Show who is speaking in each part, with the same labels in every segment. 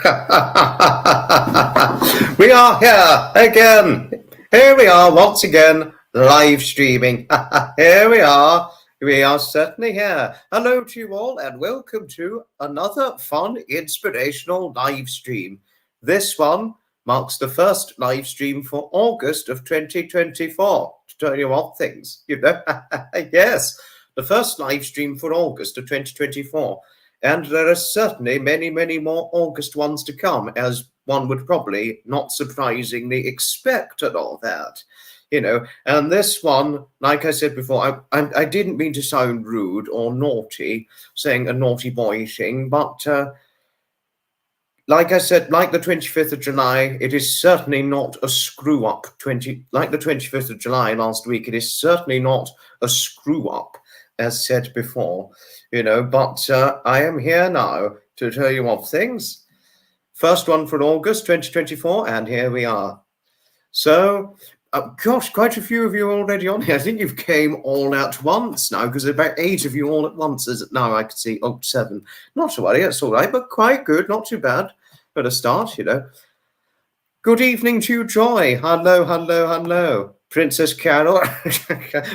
Speaker 1: We are here again. Here we are once again, live streaming. Here we are. We are certainly here. Hello to you all, and welcome to another fun, inspirational live stream. This one marks the first live stream for August of 2024. To tell you what things, yes, the first live stream for August of 2024. And there are certainly many, many more August ones to come, as one would probably, not surprisingly, expect and all that. And this one, like I said before, I didn't mean to sound rude or naughty, saying a naughty boy thing, but like I said, like the 25th of July, it is certainly not a screw-up. Like the 25th of July last week, it is certainly not a screw-up, as said before. But I am here now to tell you of things. First one for August 2024, and here we are. So, gosh, quite a few of you already on here. I think you've came all at once now, because there are about 8 of you all at once. Is it now? I can see, 7. Not to worry, it's all right, but quite good, not too bad. For a start, Good evening to you, Joy. Hello, hello, hello. Princess Carol,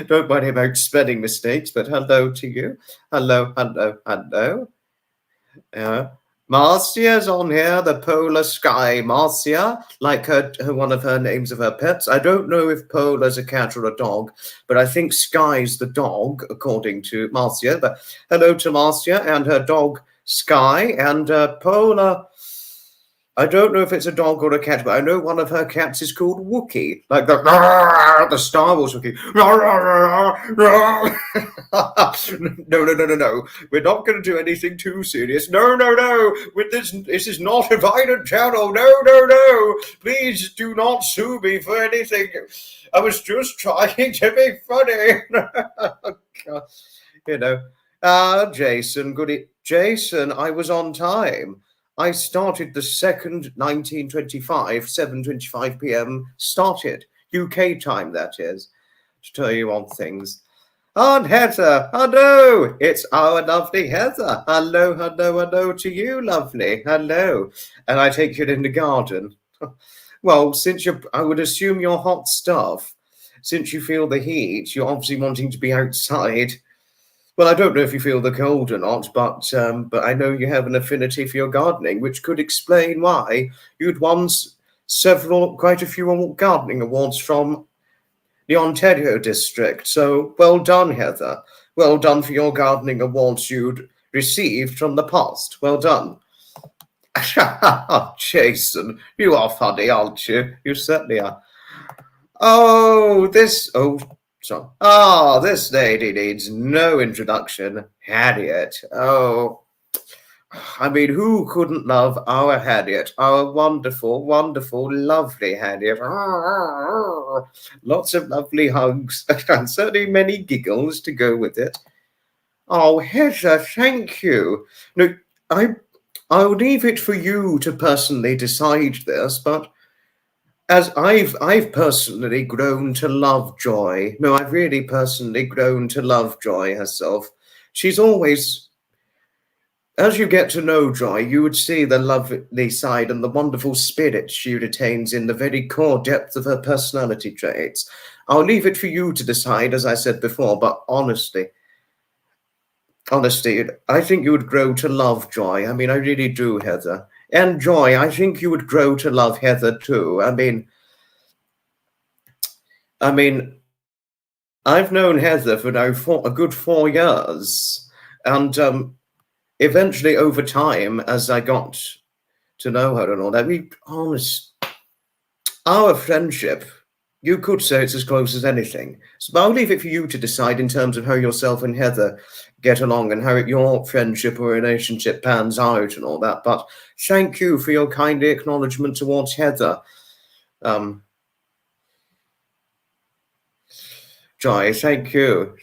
Speaker 1: don't worry about spelling mistakes, but hello to you. Hello, hello, hello. Marcia's on here, the polar sky. Marcia, like her one of her names of her pets. I don't know if Polar's a cat or a dog, but I think Sky's the dog, according to Marcia. But hello to Marcia and her dog Sky, and Polar. I don't know if it's a dog or a cat, but I know one of her cats is called Wookie, like the Star Wars Wookie. No. We're not going to do anything too serious. No. This is not a violent channel. No. Please do not sue me for anything. I was just trying to be funny. Jason, Jason, I was on time. I started the 2nd, 1925, 7:25 p.m. started. UK time, that is, to tell you on things. Aunt Heather, hello. It's our lovely Heather. Hello to you, lovely. Hello. And I take you in the garden. Well, I would assume you're hot stuff. Since you feel the heat, you're obviously wanting to be outside. Well, I don't know if you feel the cold or not, but I know you have an affinity for your gardening, which could explain why you'd won quite a few gardening awards from the Ontario district. So well done, Heather. Well done for your gardening awards you'd received from the past. Well done. Jason, you are funny, aren't you? You certainly are. This lady needs no introduction. Harriet. I mean, who couldn't love our Harriet? Our wonderful, wonderful, lovely Harriet. Lots of lovely hugs and certainly many giggles to go with it. Oh, Heather, thank you. No, I'll leave it for you to personally decide this, but as I've personally grown to love Joy. No, I've really personally grown to love Joy herself. She's always, as you get to know Joy, you would see the lovely side and the wonderful spirit she retains in the very core depth of her personality traits. I'll leave it for you to decide, as I said before, but honestly, I think you would grow to love Joy. I mean, I really do, Heather. And Joy, I think you would grow to love Heather too. I mean, I've known Heather for now a good 4 years, and eventually over time, as I got to know her and all that, our friendship, you could say it's as close as anything. So I'll leave it for you to decide in terms of how yourself and Heather get along and how your friendship or relationship pans out and all that. But thank you for your kind acknowledgement towards Heather. Joy, thank you.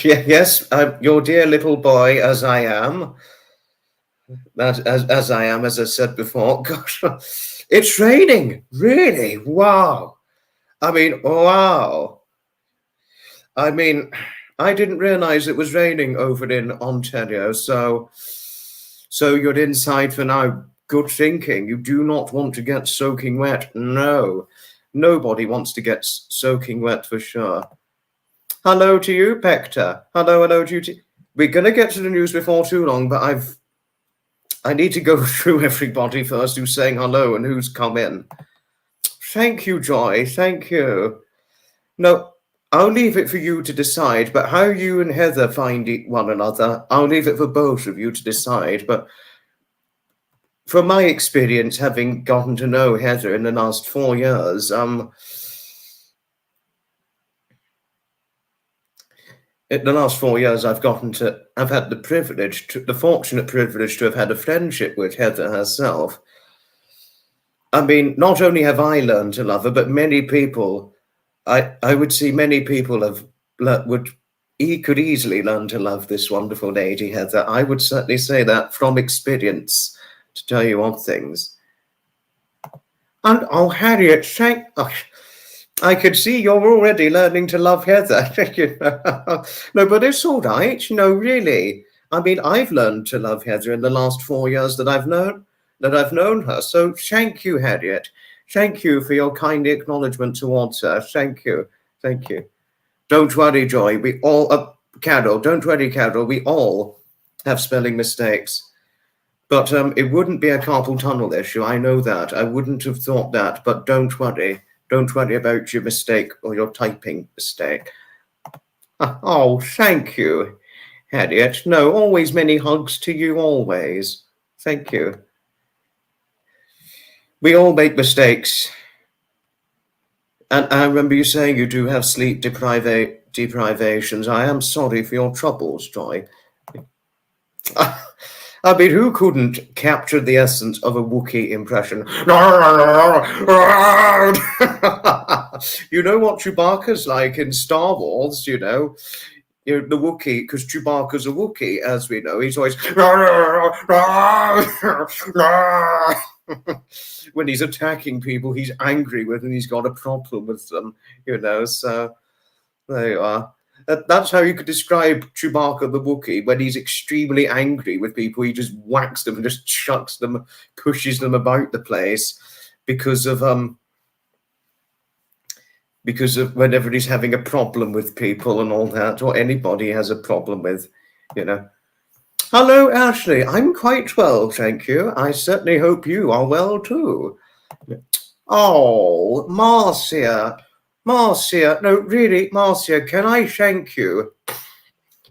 Speaker 1: Yes, your dear little boy, as I am. As I said before. Gosh, it's raining. Really? Wow. Wow. I didn't realize it was raining over in Ontario, so So you're inside for now. Good thinking. You do not want to get soaking wet. No, nobody wants to get soaking wet for sure. Hello to you, Pector. Hello to you. We're going to get to the news before too long, but I need to go through everybody first who's saying hello and who's come in. Thank you, Joy. Thank you. No, I'll leave it for you to decide, but how you and Heather find one another, I'll leave it for both of you to decide. But from my experience, having gotten to know Heather in the last 4 years, in the last 4 years, I've had the fortunate privilege to have had a friendship with Heather herself. I mean, not only have I learned to love her, but many people, I would see many people could easily learn to love this wonderful lady, Heather. I would certainly say that from experience, to tell you one things. And Harriet, I could see you're already learning to love Heather. No, but it's all right. Really. I mean, I've learned to love Heather in the last 4 years that I've known her. So thank you, Harriet. Thank you for your kind acknowledgement towards her. Thank you. Thank you. Don't worry, Joy. We all, Carol, don't worry, Carol. We all have spelling mistakes. But it wouldn't be a carpal tunnel issue. I know that. I wouldn't have thought that. But don't worry. Don't worry about your mistake or your typing mistake. Oh, thank you, Harriet. No, always many hugs to you, always. Thank you. We all make mistakes. And I remember you saying you do have sleep deprivations. I am sorry for your troubles, Joy. I mean, who couldn't capture the essence of a Wookiee impression? You know what Chewbacca's like in Star Wars, the Wookiee, because Chewbacca's a Wookiee, as we know. He's always... when he's attacking people he's angry with and he's got a problem with them, so there you are. That's how you could describe Chewbacca the Wookiee. When he's extremely angry with people, he just whacks them and just chucks them, pushes them about the place because of whenever he's having a problem with people and all that, or anybody has a problem with, Hello, Ashley. I'm quite well, thank you. I certainly hope you are well too. Oh, Marcia. Marcia, no, really, Marcia, can I thank you?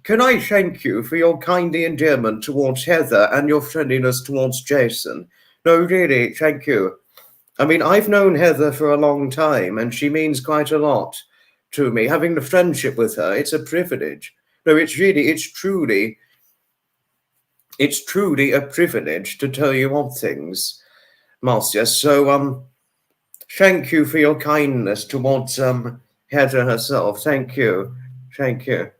Speaker 1: Can I thank you for your kind endearment towards Heather and your friendliness towards Jason? No, really, thank you. I mean, I've known Heather for a long time, and she means quite a lot to me. Having the friendship with her, it's a privilege. No, it's truly a privilege to tell you of things, Marcia. So, thank you for your kindness towards Heather herself. Thank you. Thank you.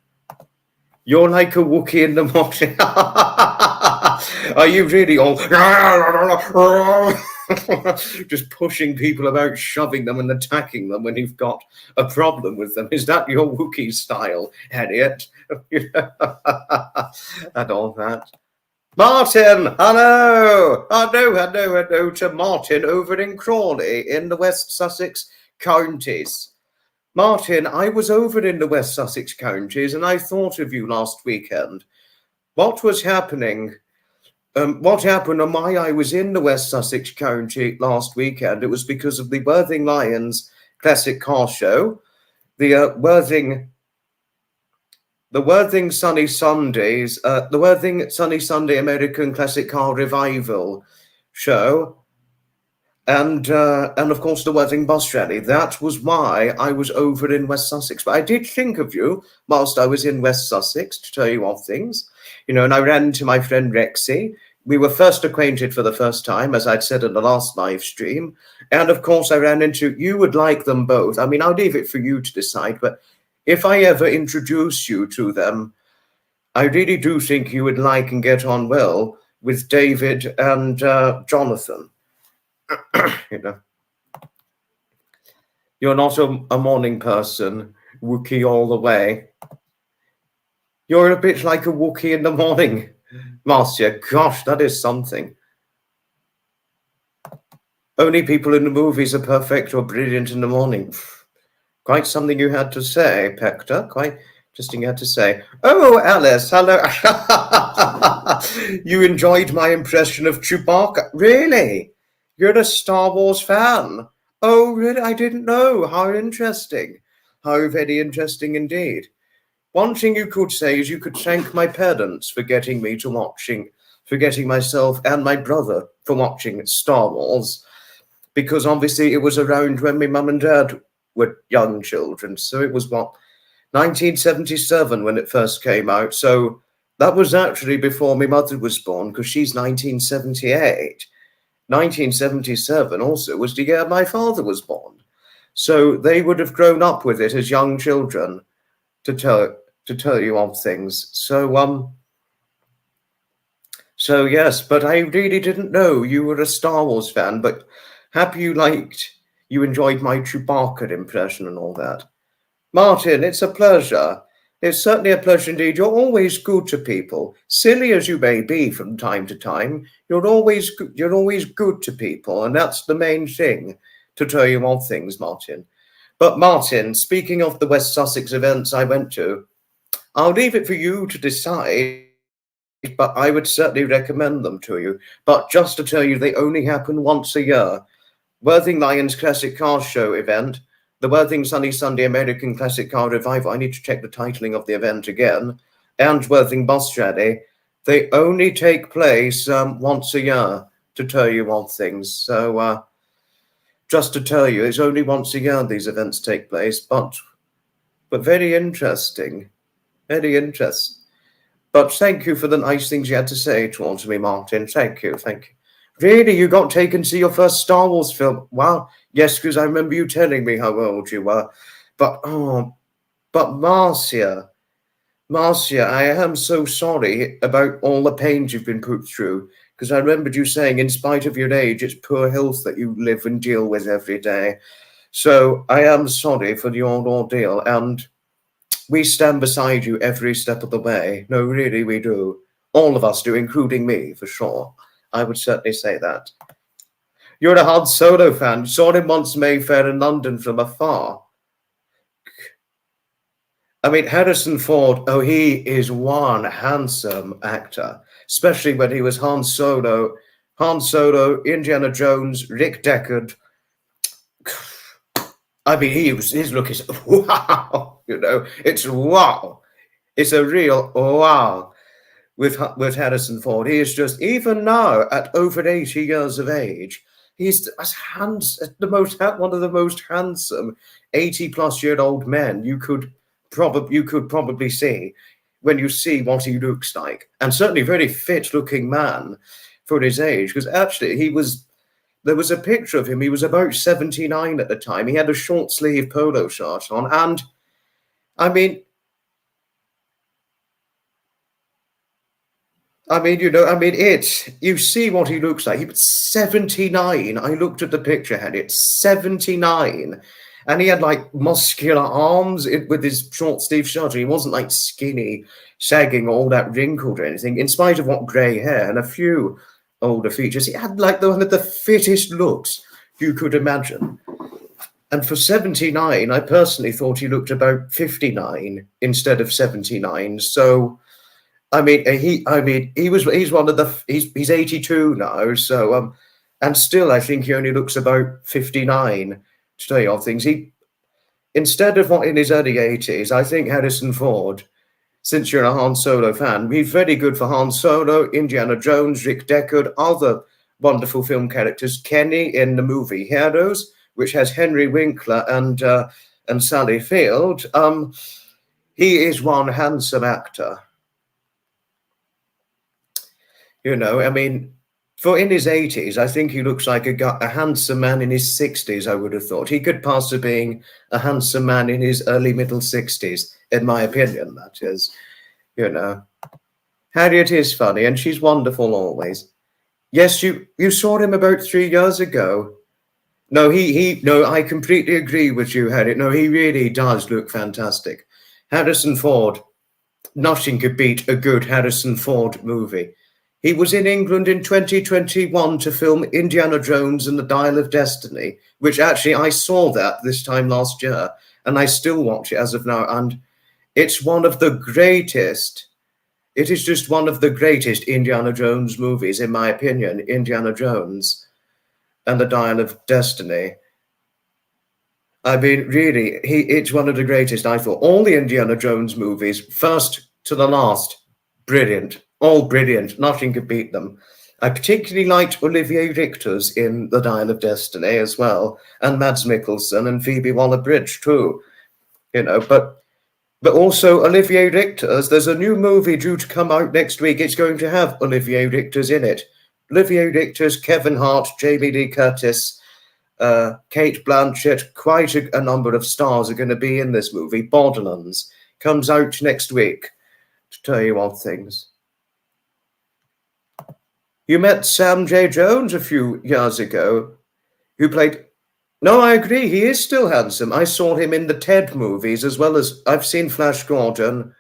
Speaker 1: You're like a Wookiee in the morning. Are you really all just pushing people about, shoving them and attacking them when you've got a problem with them? Is that your Wookiee style, Harriet? And all that. Martin, hello to Martin over in Crawley in the West Sussex counties. Martin, I was over in the West Sussex counties and I thought of you last weekend. What was happening? What happened and why I was in the West Sussex county last weekend? It was because of the Worthing Lions Classic Car Show, the Worthing Sunny Sunday American Classic Car Revival show, and of course the Worthing Bus Rally. That was why I was over in West Sussex. But I did think of you whilst I was in West Sussex to tell you of things, and I ran into my friend Rexy. We were first acquainted for the first time, as I'd said in the last live stream, and of course I ran into you. Would like them both. I mean, I'll leave it for you to decide, but if I ever introduce you to them, I really do think you would like and get on well with David and Jonathan. You're not a morning person, Wookiee all the way. You're a bit like a Wookiee in the morning, Marcia, gosh, that is something. Only people in the movies are perfect or brilliant in the morning. Quite something you had to say, Pector. Quite interesting you had to say. Oh, Alice, hello. You enjoyed my impression of Chewbacca. Really? You're a Star Wars fan? Oh, really? I didn't know. How interesting. How very interesting indeed. One thing you could say is you could thank my parents for getting me to for getting myself and my brother for watching Star Wars, because obviously it was around when my mum and dad were young children. So it was what, 1977 when it first came out. So that was actually before my mother was born, because she's 1978. 1977 also was the year my father was born. So they would have grown up with it as young children, to tell you of things. So yes, but I really didn't know you were a Star Wars fan, but happy you enjoyed my Chewbacca impression and all that. Martin, it's a pleasure. It's certainly a pleasure indeed. You're always good to people. Silly as you may be from time to time, you're always good to people, and that's the main thing, to tell you of things, Martin. But Martin, speaking of the West Sussex events I went to, I'll leave it for you to decide, but I would certainly recommend them to you. But just to tell you, they only happen once a year. Worthing Lions Classic Car Show event, the Worthing Sunny Sunday American Classic Car Revival. I need to check the titling of the event again. And Worthing Bus Rally. They only take place once a year, to tell you of things. So just to tell you, it's only once a year these events take place, but very interesting. Very interesting. But thank you for the nice things you had to say towards me, Martin. Thank you. Really, you got taken to see your first Star Wars film? Wow. Yes, because I remember you telling me how old you were. But Marcia, I am so sorry about all the pains you've been put through, because I remembered you saying, in spite of your age, it's poor health that you live and deal with every day. So I am sorry for your ordeal, and we stand beside you every step of the way. No, really, we do. All of us do, including me, for sure. I would certainly say that. You're a Han Solo fan. Saw him once Mayfair in London from afar. I mean, Harrison Ford, oh, he is one handsome actor, especially when he was Han Solo, Indiana Jones, Rick Deckard. I mean, his look is wow, it's wow. It's a real wow with Harrison Ford. He is just, even now at over 80 years of age, he's as handsome, one of the most handsome 80-plus-year-old men you could probably see when you see what he looks like, and certainly a very fit-looking man for his age. Because actually, there was a picture of him. He was about 79 at the time. He had a short sleeve polo shirt on, and I mean, you see what he looks like. He was 79. I looked at the picture, it's 79. And he had like muscular arms with his short sleeve shirt. He wasn't like skinny, sagging, all that wrinkled or anything, in spite of what grey hair and a few older features. He had like one of the fittest looks you could imagine. And for 79, I personally thought he looked about 59 instead of 79. So he's 82 now, so and still I think he only looks about 59, to tell you of things. Instead of what in his early 80s, I think Harrison Ford, since you're a Han Solo fan, he's very good for Han Solo, Indiana Jones, Rick Deckard, other wonderful film characters. Kenny in the movie Heroes, which has Henry Winkler and Sally Field. He is one handsome actor. For in his 80s, I think he looks like a handsome man in his 60s, I would have thought. He could pass for being a handsome man in his early middle 60s, in my opinion, that is. Harriet is funny, and she's wonderful always. Yes, you saw him about 3 years ago. No, I completely agree with you, Harriet. No, he really does look fantastic. Harrison Ford, nothing could beat a good Harrison Ford movie. He was in England in 2021 to film Indiana Jones and the Dial of Destiny, which actually I saw that this time last year, and I still watch it as of now. And it's one of the greatest. It is just one of the greatest Indiana Jones movies, in my opinion. Indiana Jones and the Dial of Destiny. I mean, really, it's one of the greatest, I thought. All the Indiana Jones movies, first to the last, brilliant. All brilliant. Nothing could beat them. I particularly liked Olivier Richter's in The Dial of Destiny as well, and Mads Mikkelsen and Phoebe Waller-Bridge too. You know, but also Olivier Richter's. There's a new movie due to come out next week. It's going to have Olivier Richter's in it. Olivier Richter's, Kevin Hart, Jamie Lee Curtis, Kate Blanchett, quite a number of stars are going to be in this movie. Borderlands comes out next week, to tell you what things. You met Sam J. Jones a few years ago, who played... No, I agree, he is still handsome. I saw him in the Ted movies, as well as I've seen Flash Gordon.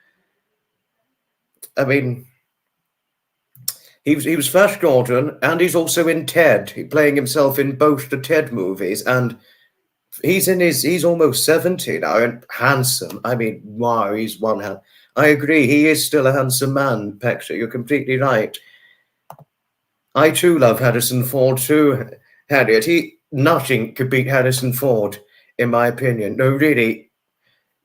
Speaker 1: I mean... He was Flash Gordon, and he's also in Ted, playing himself in both the Ted movies, and he's almost 70 now, and handsome. I mean, wow, he's one hand. I agree, he is still a handsome man, Pector. You're completely right. I too love Harrison Ford too, Harriet. Nothing could beat Harrison Ford, in my opinion. No, really.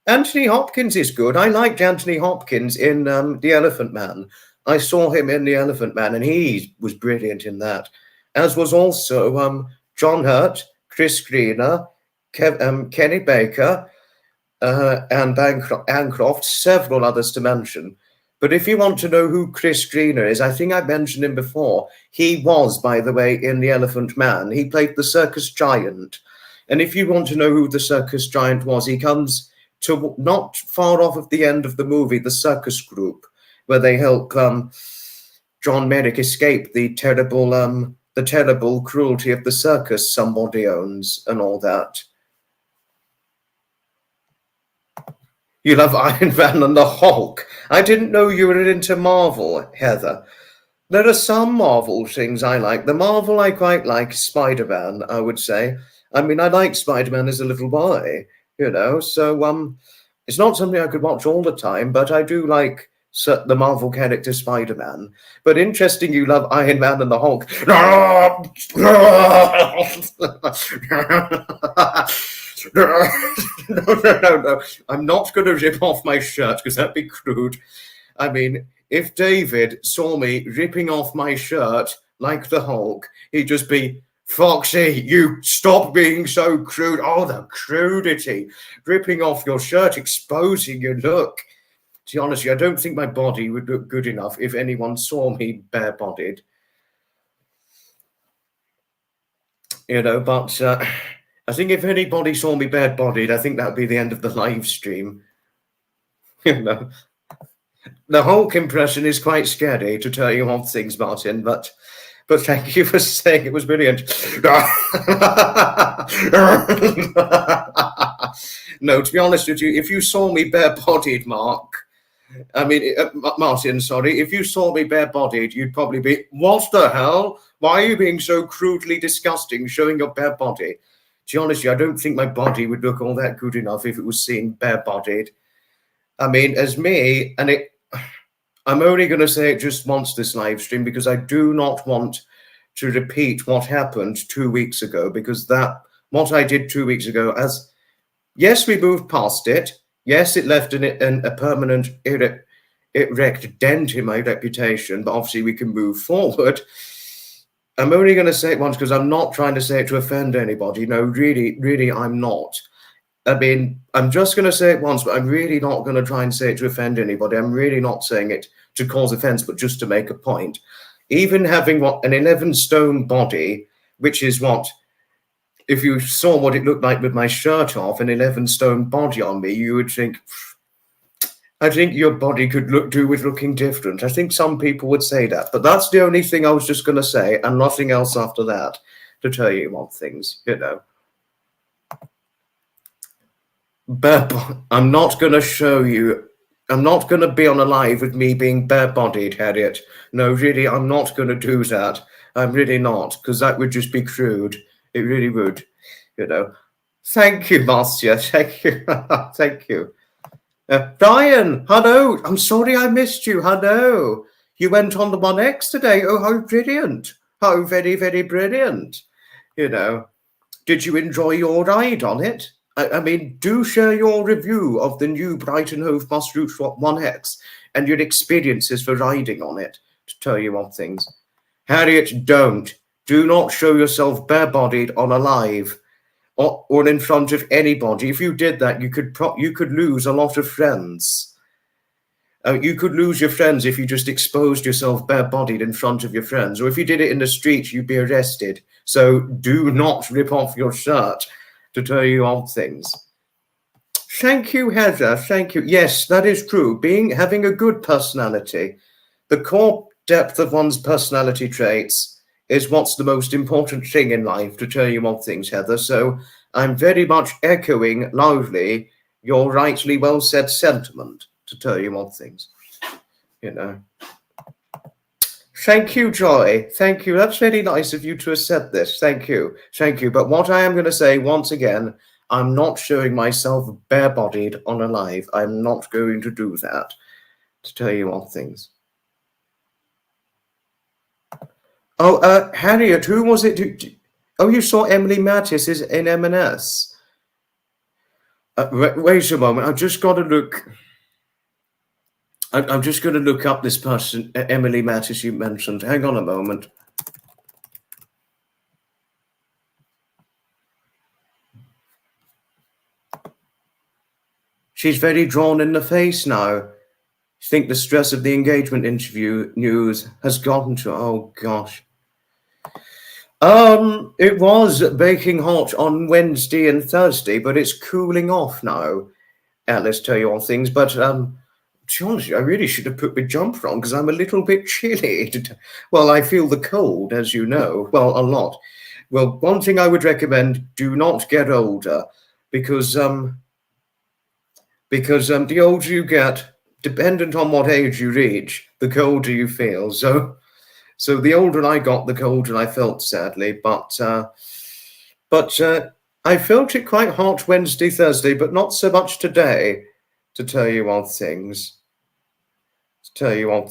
Speaker 1: Anthony Hopkins is good. I liked Anthony Hopkins in The Elephant Man. I saw him in The Elephant Man, and he was brilliant in that, as was also John Hurt, Chris Greener, Kenny Baker, and Bancroft, several others to mention. But if you want to know who Chris Greener is, I think I mentioned him before. He was, by the way, in The Elephant Man. He played the circus giant. And if you want to know who the circus giant was, he comes to not far off at the end of the movie, the circus group, where they help John Merrick escape the terrible cruelty of the circus somebody owns and all that. You love Iron Man and the Hulk. I didn't know you were into Marvel, Heather. There are some Marvel things I like. The Marvel I quite like is Spider-Man, I would say. I mean, I liked Spider-Man as a little boy, you know, so it's not something I could watch all the time, but I do like the Marvel character Spider-Man. But interesting, you love Iron Man and the Hulk. No. I'm not going to rip off my shirt because that'd be crude. I mean, if David saw me ripping off my shirt like the Hulk, he'd just be, Foxy, you stop being so crude. Oh, the crudity. Ripping off your shirt, exposing your look. To be honest, I don't think my body would look good enough if anyone saw me bare-bodied. You know, but I think if anybody saw me bare-bodied, I think that would be the end of the live stream. You know, the Hulk impression is quite scary, to tell you odd things, Martin, but thank you for saying it was brilliant. No, to be honest with you, if you saw me bare-bodied, Martin, sorry, if you saw me bare-bodied, you'd probably be, what the hell? Why are you being so crudely disgusting, showing your bare body? To be honest with you, I don't think my body would look all that good enough if it was seen bare-bodied. I mean, as me, and I'm only going to say it just once this live stream because I do not want to repeat what happened 2 weeks ago, because what I did 2 weeks ago, yes, we moved past it. Yes, it left a permanent erect dent in my reputation, but obviously we can move forward. I'm only going to say it once because I'm not trying to say it to offend anybody. No, really, I'm not. I mean, I'm just going to say it once, but I'm really not going to try and say it to offend anybody. I'm really not saying it to cause offense, but just to make a point. Even having an 11-stone body, which is what, if you saw what it looked like with my shirt off, an 11-stone body on me, you would think, I think your body could do with looking different. I think some people would say that, but that's the only thing I was just going to say, and nothing else after that, to tell you what things, you know. But I'm not going to show you I'm not going to be on a live with me being bare-bodied, Harriet. No, really, I'm not going to do that. I'm really not, because that would just be crude. It really would, you know. Thank you, Marcia. Thank you. Thank you. Brian, hello. I'm sorry I missed you. Hello. You went on the 1X today. Oh, how brilliant. How very, very brilliant. You know, did you enjoy your ride on it? I mean, do share your review of the new Brighton Hove Bus Route 1X and your experiences for riding on it, to tell you one things. Harriet, don't. Do not show yourself bare-bodied on a live or in front of anybody. If you did that, you could lose a lot of friends. You could lose your friends if you just exposed yourself bare-bodied in front of your friends, or if you did it in the street, you'd be arrested. So do not rip off your shirt, to tell you odd things. Thank you, Heather. Thank you. Yes, that is true. Having a good personality, the core depth of one's personality traits is what's the most important thing in life, to tell you odd things, Heather. So I'm very much echoing loudly your rightly well said sentiment, to tell you odd things. You know. Thank you, Joy. Thank you. That's very nice of you to have said this. Thank you. Thank you. But what I am going to say once again, I'm not showing myself bare-bodied on a live. I'm not going to do that, to tell you odd things. Oh, Harriet, who was it? Oh, you saw Emily Mattis in M&S. Wait a moment. I've just got to look. I'm just going to look up this person, Emily Mattis, you mentioned. Hang on a moment. She's very drawn in the face now. I think the stress of the engagement interview news has gotten to, oh gosh. It was baking hot on Wednesday and Thursday, but it's cooling off now. Alice, tell you all things, but honestly, I really should have put my jumper on because I'm a little bit chilly. Well, I feel the cold, as you know. Well, a lot. Well, one thing I would recommend: do not get older, because the older you get, dependent on what age you reach, the colder you feel. So the older I got, the colder I felt, sadly. But I felt it quite hot Wednesday, Thursday, but not so much today, to tell you odd things. To tell you odd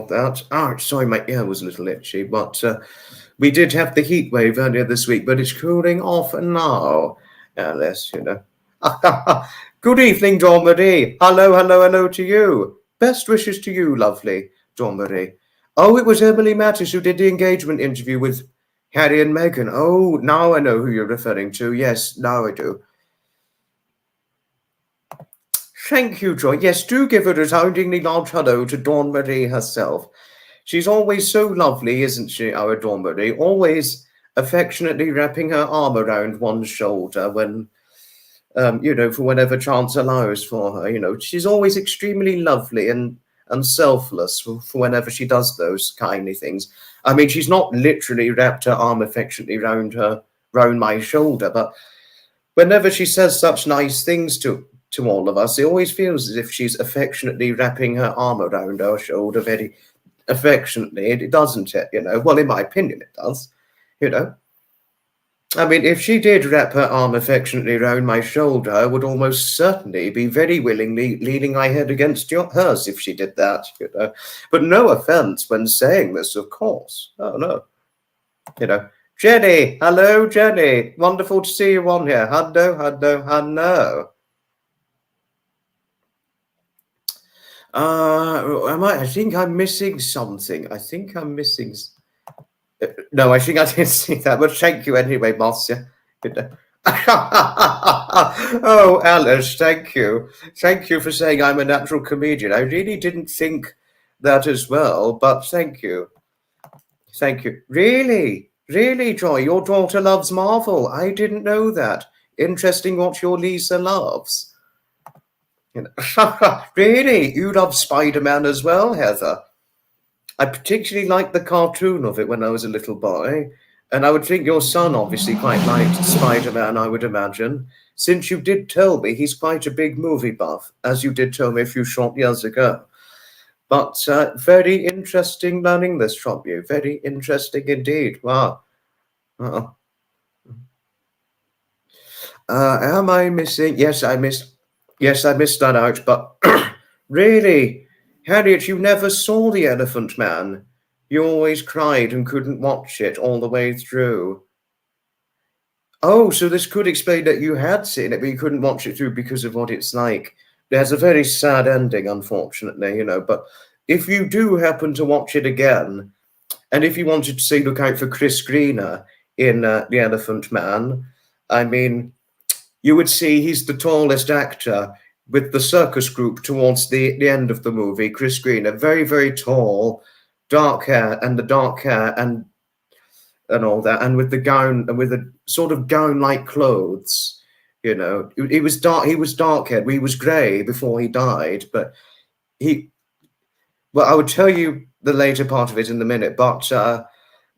Speaker 1: that. Sorry, my ear was a little itchy, but we did have the heat wave earlier this week, but it's cooling off now, Alice, you know. Good evening, Dawn Marie. Hello to you. Best wishes to you, lovely Dawn Marie. Oh, it was Emily Mattis who did the engagement interview with Harry and Meghan. Oh, now I know who you're referring to. Yes, now I do. Thank you, Joy. Yes, do give a resoundingly large hello to Dawn Marie herself. She's always so lovely, isn't she, our Dawn Marie? Always affectionately wrapping her arm around one's shoulder when, for whenever chance allows for her. You know, she's always extremely lovely and selfless for whenever she does those kindly things. I mean, she's not literally wrapped her arm affectionately round my shoulder, but whenever she says such nice things to all of us, it always feels as if she's affectionately wrapping her arm around our shoulder very affectionately. It doesn't it, you know? Well, in my opinion, it does, you know. I mean, if she did wrap her arm affectionately round my shoulder, I would almost certainly be very willingly leaning my head against hers if she did that, you know. But no offense when saying this, of course. Oh, no. You know. Jenny, hello, Jenny. Wonderful to see you on here. Hello. I think I'm missing something. No, I think I didn't see that, but thank you anyway, Marcia. Oh, Alice, thank you. Thank you for saying I'm a natural comedian. I really didn't think that as well, but thank you. Thank you. Really, Joy, your daughter loves Marvel. I didn't know that. Interesting what your Lisa loves. Really? You love Spider-Man as well, Heather? I particularly liked the cartoon of it when I was a little boy. And I would think your son obviously quite liked Spider-Man, I would imagine, since you did tell me he's quite a big movie buff, as you did tell me a few short years ago. But very interesting learning this from you. Very interesting indeed. Wow. Uh, am I missing? Yes, I missed. Yes, I missed that out. But really, Harriet, you never saw The Elephant Man. You always cried and couldn't watch it all the way through. Oh, so this could explain that you had seen it, but you couldn't watch it through because of what it's like. There's a very sad ending, unfortunately, you know. But if you do happen to watch it again, and if you wanted to see, look out for Chris Greener in The Elephant Man, I mean, you would see he's the tallest actor with the circus group towards the end of the movie. Chris Greener, very, very tall, dark hair, and the dark hair and all that, and with the gown and with a sort of gown-like clothes, you know. He was dark. He was dark-haired. He was grey before he died, but he. Well, I would tell you the later part of it in a minute, but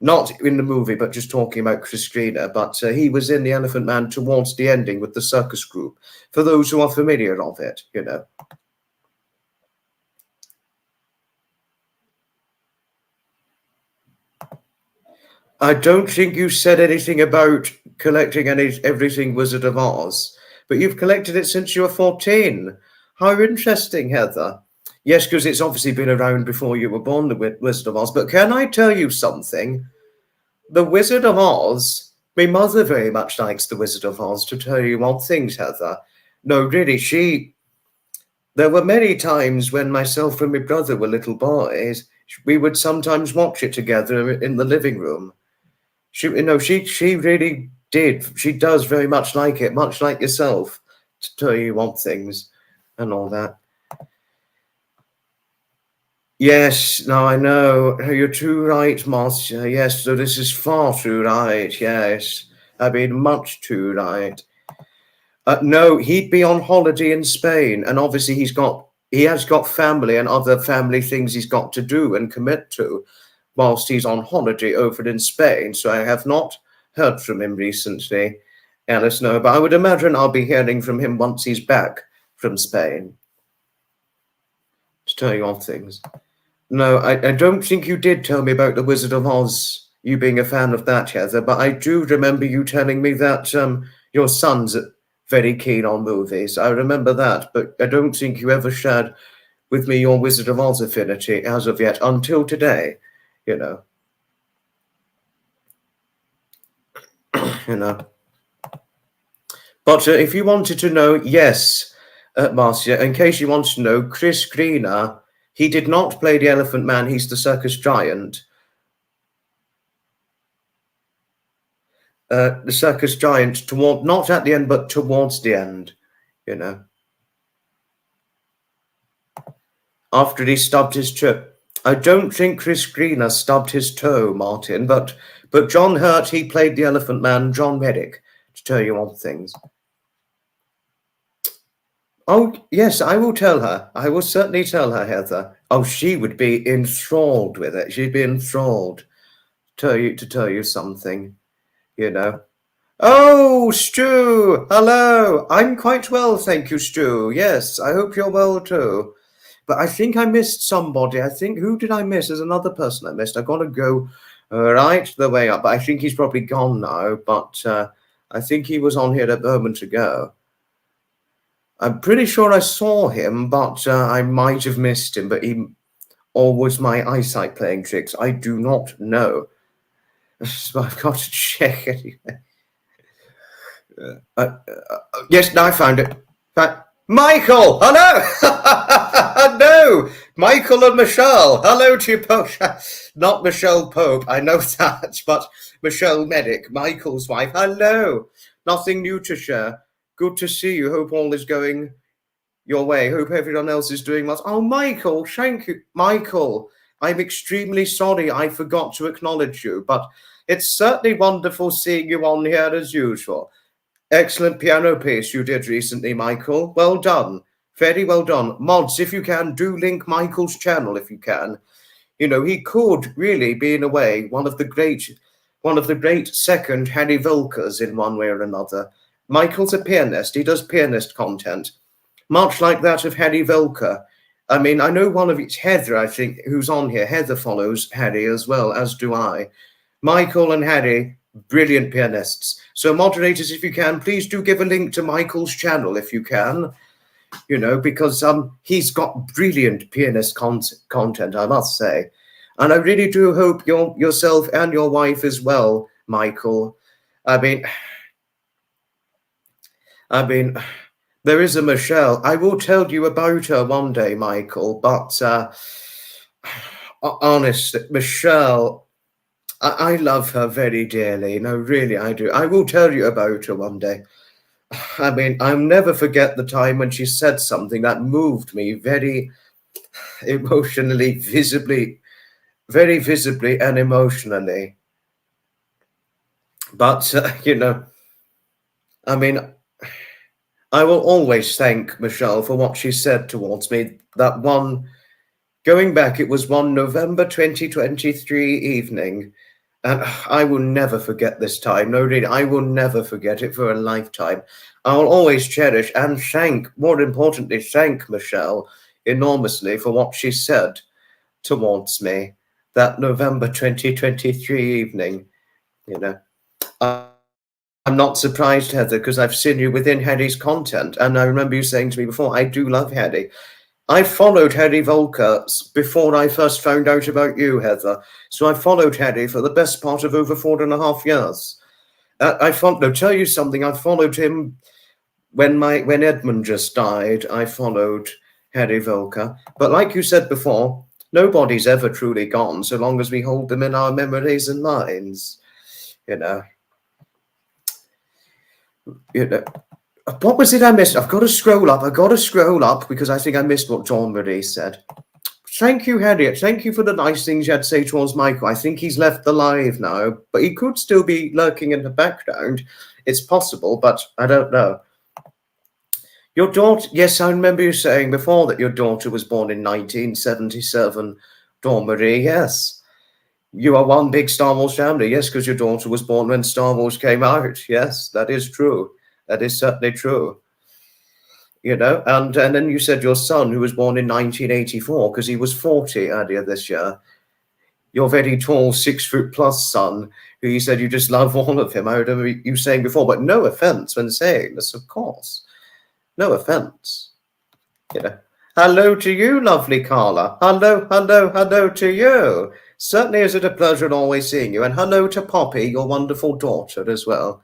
Speaker 1: not in the movie, but just talking about Chris Greener. But he was in The Elephant Man towards the ending with the circus group. For those who are familiar of it, you know. I don't think you said anything about collecting everything Wizard of Oz, but you've collected it since you were 14. How interesting, Heather. Yes, because it's obviously been around before you were born, the Wizard of Oz. But can I tell you something? The Wizard of Oz, my mother very much likes the Wizard of Oz, to tell you one thing, Heather. No, really, there were many times when myself and my brother were little boys, we would sometimes watch it together in the living room. She really did. She does very much like it, much like yourself, to tell you one things and all that. Yes, no, I know. You're too right, Marcia. Yes, so this is far too right. Yes, I mean, much too right. No, he'd be on holiday in Spain, and obviously he has got family and other family things he's got to do and commit to whilst he's on holiday over in Spain. So I have not heard from him recently, Alice. No, but I would imagine I'll be hearing from him once he's back from Spain to tell you all things. No, I don't think you did tell me about the Wizard of Oz, you being a fan of that, Heather, but I do remember you telling me that your son's very keen on movies. I remember that, but I don't think you ever shared with me your Wizard of Oz affinity as of yet, until today, you know. You know. But if you wanted to know, yes, Marcia, in case you wanted to know, Chris Greener, he did not play the Elephant Man. He's the circus giant. The circus giant, not at the end, but towards the end, you know. After he stubbed his toe. I don't think Chris Greener stubbed his toe, Martin, but John Hurt, he played the Elephant Man, John Reddick, to tell you all things. Oh, yes, I will tell her. I will certainly tell her, Heather. Oh, she would be enthralled with it. She'd be enthralled to tell you something, you know. Oh, Stu, hello. I'm quite well, thank you, Stu. Yes, I hope you're well too. But I think I missed somebody. Who did I miss? There's another person I missed. I've got to go right the way up. But I think he's probably gone now. But I think he was on here a moment ago. I'm pretty sure I saw him, but I might have missed him. Or was my eyesight playing tricks? I do not know. So I've got to check anyway. Yes, now I found it. Michael, hello. No, Michael and Michelle. Hello to you both. Not Michelle Pope, I know that, but Michelle Medic, Michael's wife. Hello. Nothing new to share. Good to see you. Hope all is going your way. Hope everyone else is doing well. Oh, Michael, thank you. Michael, I'm extremely sorry I forgot to acknowledge you, but it's certainly wonderful seeing you on here as usual. Excellent piano piece you did recently, Michael. Well done. Very well done. Mods, if you can, do link Michael's channel if you can. You know, he could really be, in a way, one of the great one of the great second Harry Volkers in one way or another. Michael's a pianist. He does pianist content, much like that of Harry Volker. I mean, I know one of it's Heather, I think, who's on here. Heather follows Harry as well, as do I. Michael and Harry, brilliant pianists. So moderators, if you can, please do give a link to Michael's channel if you can, you know, because he's got brilliant pianist content, I must say. And I really do hope yourself and your wife as well, Michael. I mean, there is a Michelle. I will tell you about her one day, Michael, but honestly, Michelle, I love her very dearly. No, really, I do. I will tell you about her one day. I mean, I'll never forget the time when she said something that moved me very emotionally, very visibly and emotionally. But, you know, I mean, I will always thank Michelle for what she said towards me. That one, going back, it was one November 2023 evening. And I will never forget this time. No, really, I will never forget it for a lifetime. I will always cherish and thank, more importantly, thank Michelle enormously for what she said towards me that November 2023 evening. You know, I'm not surprised, Heather, because I've seen you within Harry's content. And I remember you saying to me before, I do love Harry. I followed Harry Volker before I first found out about you, Heather. So I followed Harry for the best part of over 4.5 years. Tell you something, I followed him when Edmund just died. I followed Harry Volker. But like you said before, nobody's ever truly gone so long as we hold them in our memories and minds. You know. What was it I missed? I've got to scroll up because I think I missed what John Marie said. Thank you, Harriet. Thank you for the nice things you had to say towards Michael. I think he's left the live now, but he could still be lurking in the background. It's possible, but I don't know. Your daughter, yes, I remember you saying before that your daughter was born in 1977. Dawn Marie, yes. You are one big Star Wars family, yes, because your daughter was born when Star Wars came out. Yes, that is true. That is certainly true. You know, and then you said your son, who was born in 1984, because he was 40 earlier this year. Your very tall, 6 foot plus son, who you said you just love all of him. I remember you saying before, but no offense when saying this, of course. No offense. You know. Hello to you, lovely Carla. Hello to you. Certainly is it a pleasure in always seeing you. And hello to Poppy, your wonderful daughter as well.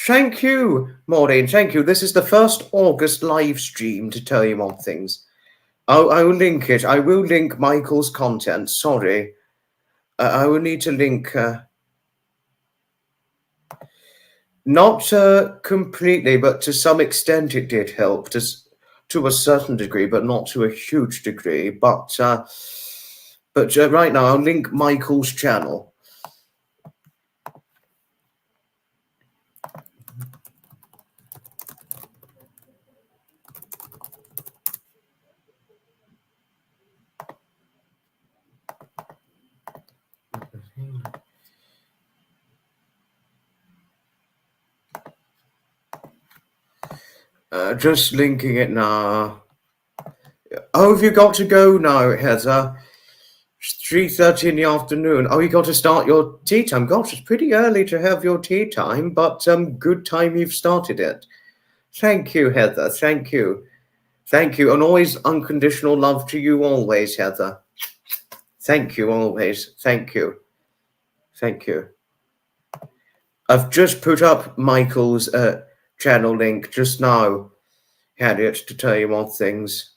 Speaker 1: Thank you, Maureen. Thank you. This is the first August live stream to tell you on things. I will link it. I will link Michael's content. Sorry. I will need to link... not completely, but to some extent it did help. To a certain degree, but not to a huge degree. But right now, I'll link Michael's channel. Just linking it now. Oh, have you got to go now, Heather? 3:30 in the afternoon. Oh, you got to start your tea time. Gosh, it's pretty early to have your tea time, but good time you've started it. Thank you, Heather. Thank you. Thank you. And always unconditional love to you always, Heather. Thank you always. Thank you. Thank you. I've just put up Michael's channel link just now, Harriet, to tell you more things.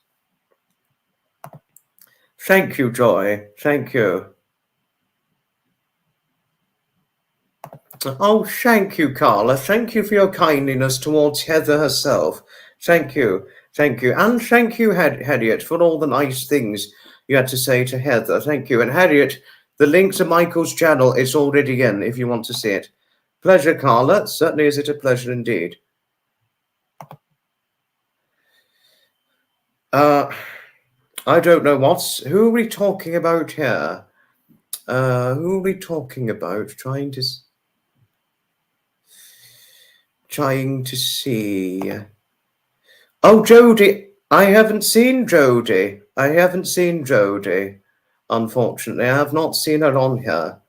Speaker 1: Thank you, Joy. Thank you. Oh, thank you, Carla. Thank you for your kindliness towards Heather herself. Thank you. Thank you. And thank you, Harriet, for all the nice things you had to say to Heather. Thank you. And Harriet, the link to Michael's channel is already in if you want to see it. Pleasure, Carla. Certainly is it a pleasure indeed. I don't know who are we talking about here? Who are we talking about? Trying to see. Oh, Jodie. I haven't seen Jodie. Unfortunately, I have not seen her on here.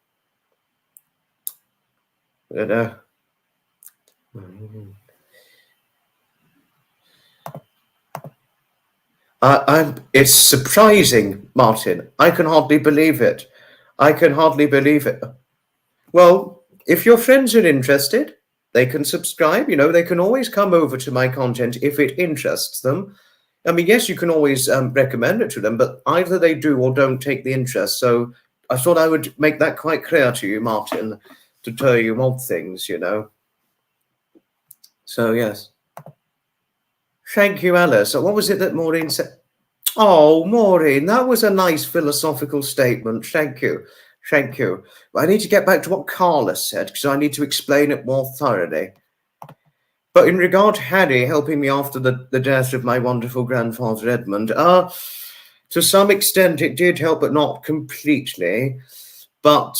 Speaker 1: But, it's surprising, Martin. I can hardly believe it. Well, if your friends are interested, they can subscribe. They can always come over to my content if it interests them. I mean, yes, you can always recommend it to them, but either they do or don't take the interest. So I thought I would make that quite clear to you, Martin, to tell you odd things, So, yes. Thank you, Alice. So what was it that Maureen said? Oh, Maureen, that was a nice philosophical statement. Thank you. But I need to get back to what Carla said because I need to explain it more thoroughly. But in regard to Harry helping me after the death of my wonderful grandfather Edmund, to some extent it did help, but not completely. But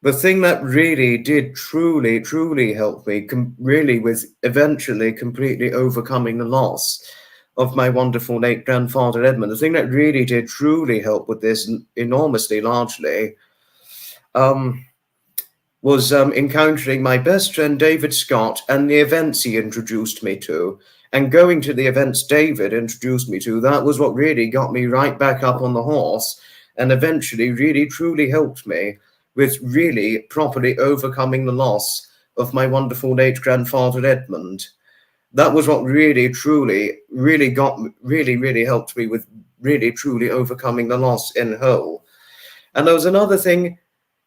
Speaker 1: the thing that really did truly help me, really, with eventually completely overcoming the loss of my wonderful late grandfather Edmund, the thing that really did truly help with this enormously, largely, was encountering my best friend David Scott and the events he introduced me to. And going to the events David introduced me to, that was what really got me right back up on the horse and eventually really truly helped me with really properly overcoming the loss of my wonderful late grandfather Edmund. That was what really truly really helped me with really truly overcoming the loss in whole. And there was another thing.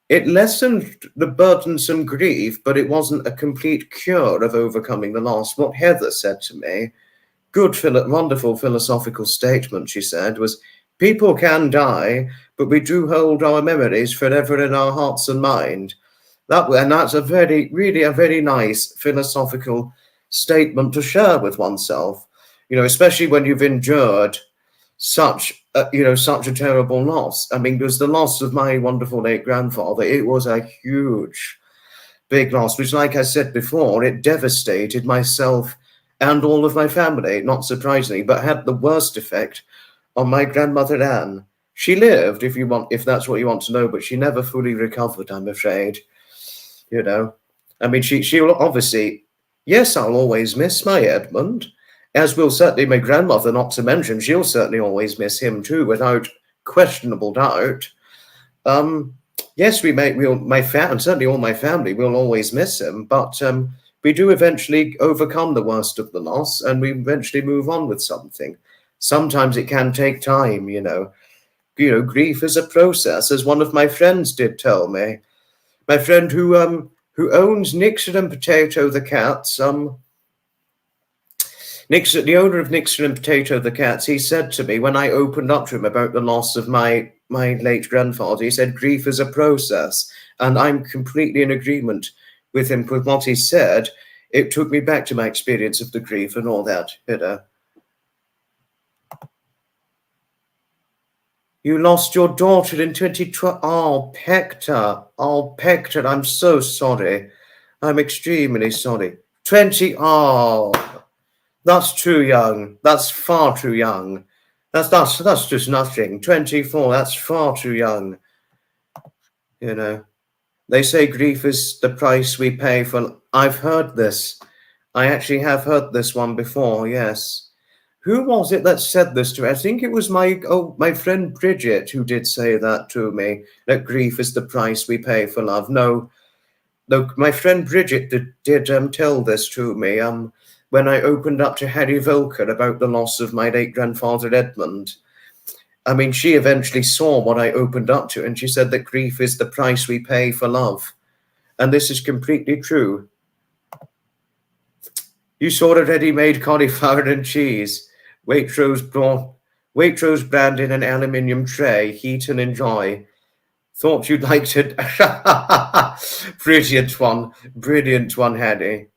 Speaker 1: It lessened the burdensome grief, but it wasn't a complete cure of overcoming the loss. What Heather said to me, wonderful philosophical statement, she said, was, people can die, but we do hold our memories forever in our hearts and mind. And that's a very nice philosophical statement to share with oneself, especially when you've endured such a terrible loss. I mean, it was the loss of my wonderful late grandfather. It was a huge, big loss, which, like I said before, it devastated myself and all of my family, not surprisingly, but had the worst effect on my grandmother Anne. She lived, if that's what you want to know, but she never fully recovered, I'm afraid. I mean, she'll obviously, yes, I'll always miss my Edmund, as will certainly my grandmother, not to mention, she'll certainly always miss him too, without questionable doubt. Yes, and certainly all my family will always miss him, but we do eventually overcome the worst of the loss, and we eventually move on with something. Sometimes it can take time, grief is a process, as one of my friends did tell me. My friend who owns Nixon and Potato the cats, the owner of Nixon and Potato the cats, he said to me when I opened up to him about the loss of my late grandfather, he said, grief is a process. And I'm completely in agreement with him with what he said. It took me back to my experience of the grief and all that, You lost your daughter in 2012. Oh, Pector. I'm so sorry. I'm extremely sorry. That's too young. That's far too young. That's just nothing. 24, that's far too young. They say grief is the price we pay for. I've heard this. I actually have heard this one before, yes. Who was it that said this to me? I think it was my friend Bridget who did say that to me, that grief is the price we pay for love. No, my friend Bridget did tell this to me when I opened up to Harry Volker about the loss of my late grandfather Edmund. I mean, she eventually saw what I opened up to, and she said that grief is the price we pay for love. And this is completely true. You saw a ready-made cauliflower and cheese. Waitrose brand in an aluminium tray. Heat and enjoy. Thought you'd like it. Brilliant one, Harry.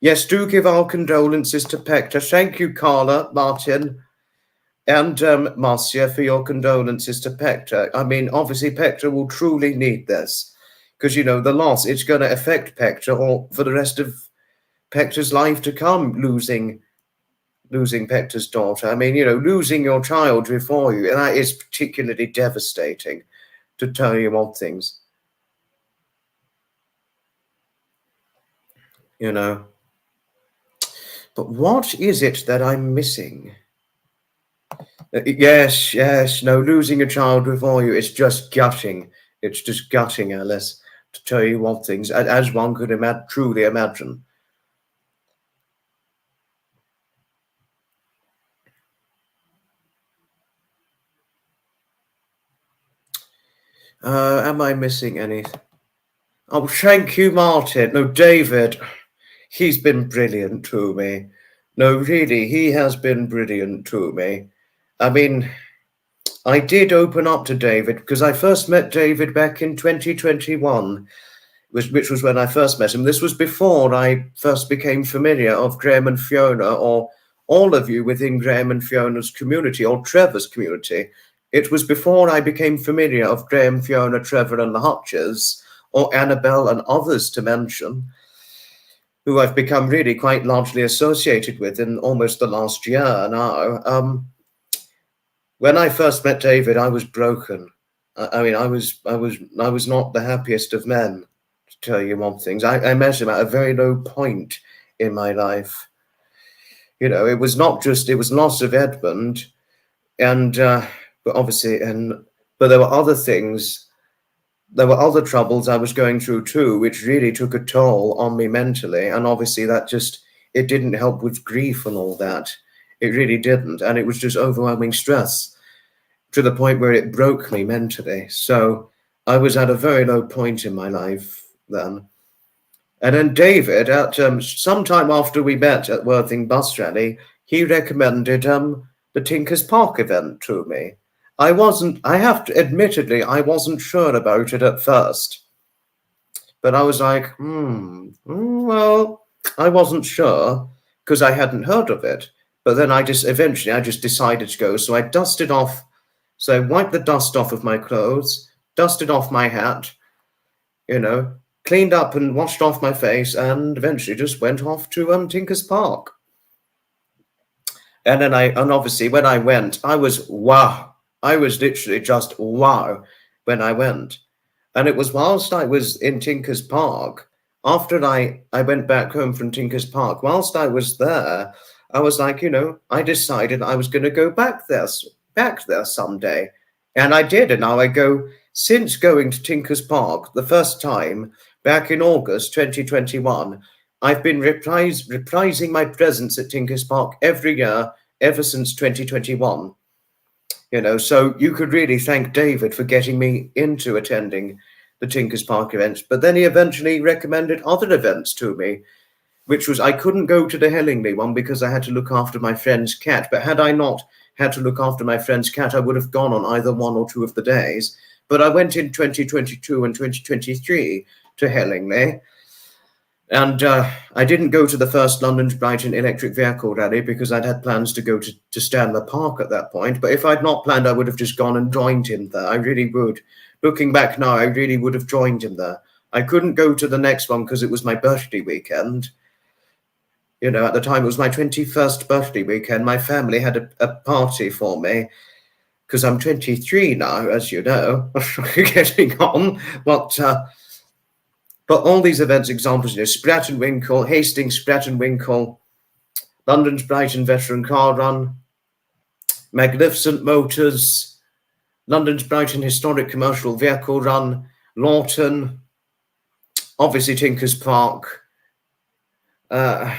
Speaker 1: Yes, do give our condolences to Pector. Thank you, Carla, Martin, And Marcia, for your condolences to Pector. I mean, obviously, Pector will truly need this because, you know, the loss, it's going to affect Pector or for the rest of Pector's life to come, losing Pector's daughter. I mean, you know, losing your child before you, and that is particularly devastating, to tell you odd things. You know. But what is it that I'm missing? Yes, no, losing a child before you, it's just gutting. It's just gutting, Alice, to tell you odd things, as one could truly imagine. Am I missing anything? Oh, thank you, Martin. No, David, he's been brilliant to me. No, really, he has been brilliant to me. I mean, I did open up to David because I first met David back in 2021, which was when I first met him. This was before I first became familiar of Graham and Fiona, or all of you within Graham and Fiona's community, or Trevor's community. It was before I became familiar of Graham, Fiona, Trevor and the Hutches, or Annabelle and others to mention, who I've become really quite largely associated with in almost the last year now. When I first met David, I was broken. I mean, I was not the happiest of men, to tell you one thing. I met him at a very low point in my life. You know, it was loss of Edmund, and but obviously, but there were other things. There were other troubles I was going through too, which really took a toll on me mentally. And obviously it didn't help with grief and all that. It really didn't. And it was just overwhelming stress to the point where it broke me mentally. So I was at a very low point in my life then. And then David, at sometime after we met at Worthing Bus Rally, he recommended the Tinkers Park event to me. Admittedly, I wasn't sure about it at first. But I was like, well, I wasn't sure because I hadn't heard of it. But then I just decided to go. So I dusted off. So I wiped the dust off of my clothes, dusted off my hat, you know, cleaned up and washed off my face, and eventually just went off to Tinkers Park. And then obviously when I went, I was wow. I was literally just wow when I went. And it was whilst I was in Tinkers Park, after I went back home from Tinkers Park, whilst I was there, I was like, you know, I decided I was going to go back there someday. And I did. And now I go, since going to Tinkers Park the first time back in August 2021, I've been reprising my presence at Tinkers Park every year ever since 2021. You know, so you could really thank David for getting me into attending the Tinkers Park events. But then he eventually recommended other events to me, which was I couldn't go to the Hellingly one because I had to look after my friend's cat. But had I not had to look after my friend's cat, I would have gone on either one or two of the days. But I went in 2022 and 2023 to Hellingly. And I didn't go to the first London to Brighton electric vehicle rally because I'd had plans to go to Stanley Park at that point. But if I'd not planned, I would have just gone and joined him there. I really would. Looking back now, I really would have joined him there. I couldn't go to the next one because it was my birthday weekend. You know, at the time, it was my 21st birthday weekend. My family had a party for me because I'm 23 now, as you know, getting on. But all these events, examples, you know, Spratt and Winkle, Hastings, Spratt and Winkle, London's Brighton Veteran Car Run, Magnificent Motors, London's Brighton Historic Commercial Vehicle Run, Lawton, obviously Tinkers Park, Detling,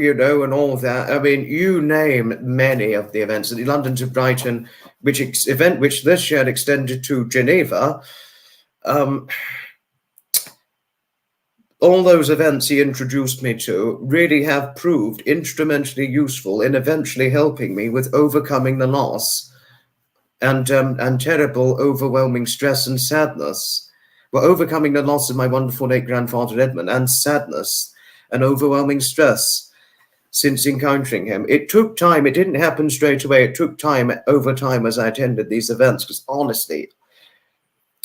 Speaker 1: you know, and all of that. I mean, you name many of the events. The London to Brighton, which this year extended to Geneva. All those events he introduced me to really have proved instrumentally useful in eventually helping me with overcoming the loss and terrible, overwhelming stress and sadness. Well, overcoming the loss of my wonderful late grandfather Edmund and sadness and overwhelming stress. since encountering him. It took time. It didn't happen straight away. It took time over time as I attended these events, because honestly,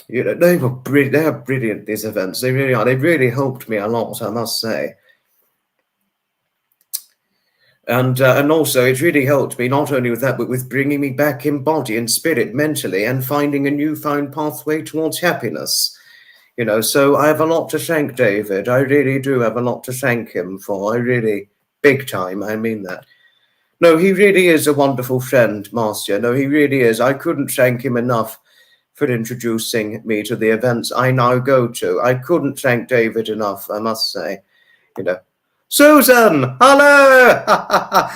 Speaker 1: you know, they are brilliant, these events. They really are. They really helped me a lot, I must say. And also, it really helped me not only with that, but with bringing me back in body and spirit, mentally, and finding a newfound pathway towards happiness. You know, so I have a lot to thank David. I really do have a lot to thank him for. I really, big time, I mean that. No, he really is a wonderful friend, Marcia. No, he really is. I couldn't thank him enough for introducing me to the events I now go to. I couldn't thank David enough, I must say. You know, Susan, hello,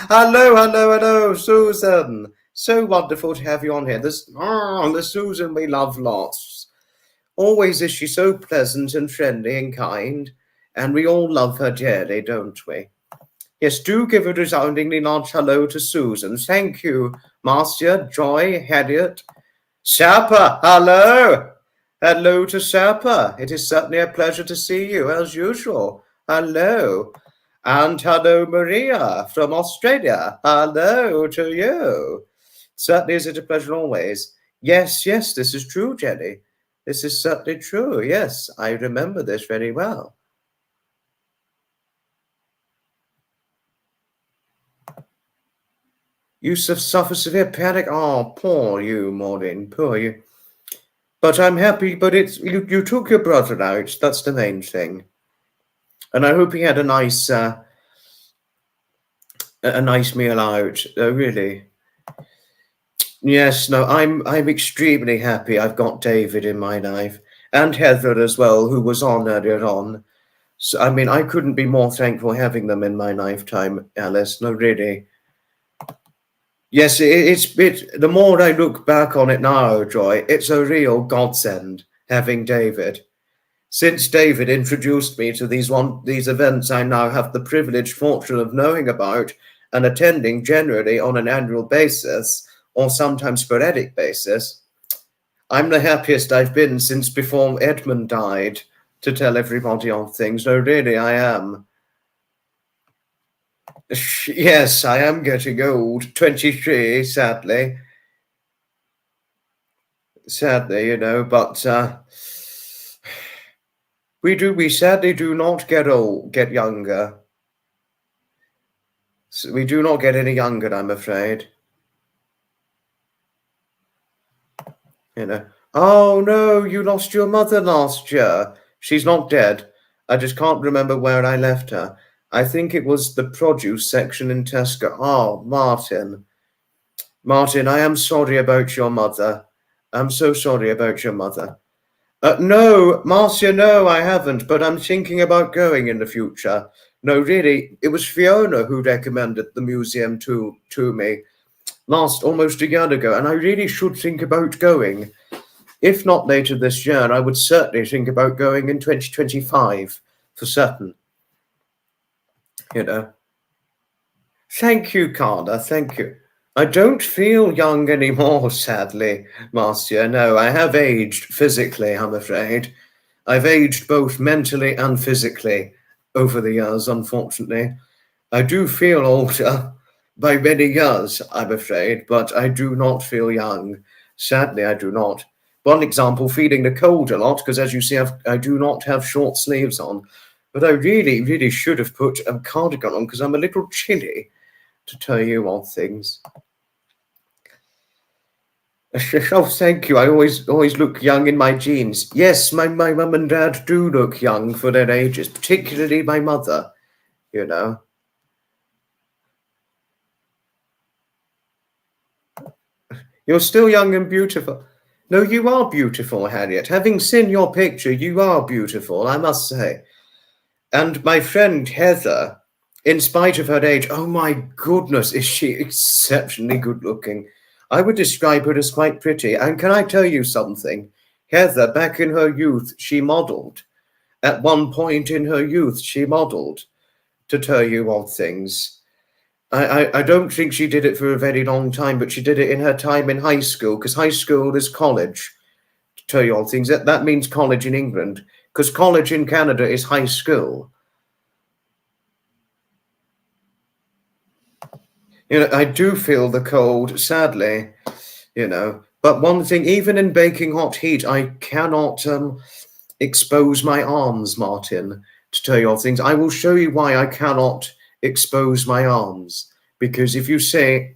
Speaker 1: hello, Susan. So wonderful to have you on here. The Susan we love lots. Always is she so pleasant and friendly and kind, and we all love her dearly, don't we? Yes, do give a resoundingly large hello to Susan. Thank you, Marcia, Joy, Harriet. Sapper, hello. Hello to Sapper. It is certainly a pleasure to see you, as usual. Hello. And hello, Maria from Australia. Hello to you. Certainly is it a pleasure always. Yes, this is true, Jenny. This is certainly true. Yes, I remember this very well. You suffer severe panic. Oh, poor you, Maureen. Poor you. But I'm happy. But it's you took your brother out. That's the main thing. And I hope he had a nice meal out. Really. Yes. No. I'm extremely happy. I've got David in my life, and Heather as well, who was on earlier on. So I mean, I couldn't be more thankful having them in my lifetime, Alice. No, really. Yes, the more I look back on it now, Joy, it's a real godsend having David. Since David introduced me to these events I now have the privileged fortune of knowing about and attending generally on an annual basis, or sometimes sporadic basis, I'm the happiest I've been since before Edmund died, to tell everybody on things. No, really, I am. Yes, I am getting old. 23, sadly. Sadly, you know, but we sadly do not get younger. So we do not get any younger, I'm afraid. You know. Oh no, you lost your mother last year. She's not dead. I just can't remember where I left her. I think it was the produce section in Tesco. Oh, Martin. Martin, I am sorry about your mother. I'm so sorry about your mother. No, Marcia, no, I haven't, but I'm thinking about going in the future. No, really, it was Fiona who recommended the museum to me almost a year ago, and I really should think about going. If not later this year, I would certainly think about going in 2025, for certain. You know. Thank you, Carla, thank you. I don't feel young anymore, sadly, Marcia. No, I have aged physically, I'm afraid. I've aged both mentally and physically over the years, unfortunately. I do feel older by many years, I'm afraid, but I do not feel young. Sadly, I do not. One example, feeling the cold a lot, because as you see, I do not have short sleeves on. But I really, really should have put a cardigan on because I'm a little chilly, to tell you odd things. Oh, thank you. I always look young in my jeans. Yes, my mum and dad do look young for their ages, particularly my mother, you know. You're still young and beautiful. No, you are beautiful, Harriet. Having seen your picture, you are beautiful, I must say. And my friend Heather, in spite of her age, oh my goodness, is she exceptionally good looking. I would describe her as quite pretty. And can I tell you something? Heather, back in her youth, she modelled. At one point in her youth, she modelled, to tell you odd things. I don't think she did it for a very long time, but she did it in her time in high school, because high school is college, to tell you odd things. That means college in England, because college in Canada is high school. You know, I do feel the cold, sadly, you know. But one thing, even in baking hot heat, I cannot expose my arms, Martin, to tell you all things. I will show you why I cannot expose my arms. Because if you say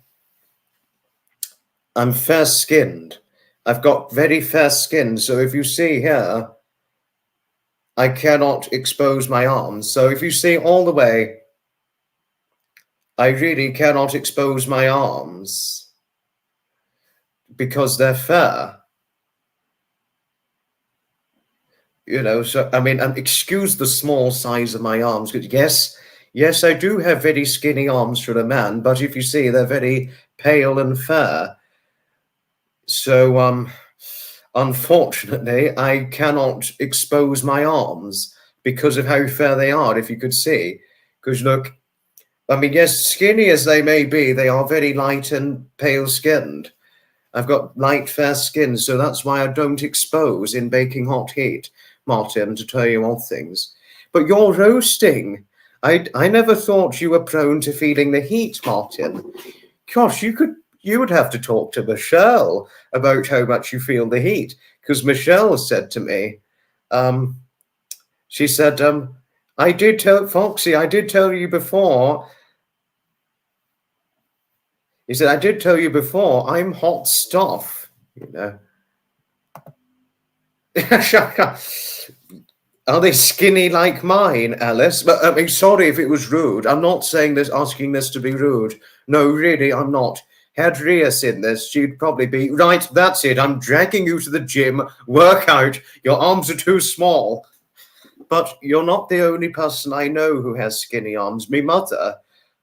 Speaker 1: I'm fair-skinned, I've got very fair skin. So if you see here, I cannot expose my arms. So if you see all the way, I really cannot expose my arms because they're fair. You know, so, I mean, excuse the small size of my arms. Yes, I do have very skinny arms for a man, but if you see, they're very pale and fair. So, unfortunately, I cannot expose my arms because of how fair they are, if you could see. Because look, I mean, yes, skinny as they may be, they are very light and pale-skinned. I've got light, fair skin, so that's why I don't expose in baking hot heat, Martin, to tell you all things. But you're roasting. I never thought you were prone to feeling the heat, Martin. Gosh, you would have to talk to Michelle about how much you feel the heat, because Michelle said to me, she said, I did tell Foxy, I did tell you before. He said, I did tell you before, I'm hot stuff, you know. Are they skinny like mine, Alice? But I mean, sorry if it was rude. I'm not saying this, asking this to be rude. No, really, I'm not. Had Rhea seen this, she'd probably be, right, that's it. I'm dragging you to the gym. Work out. Your arms are too small. But you're not the only person I know who has skinny arms. My mother,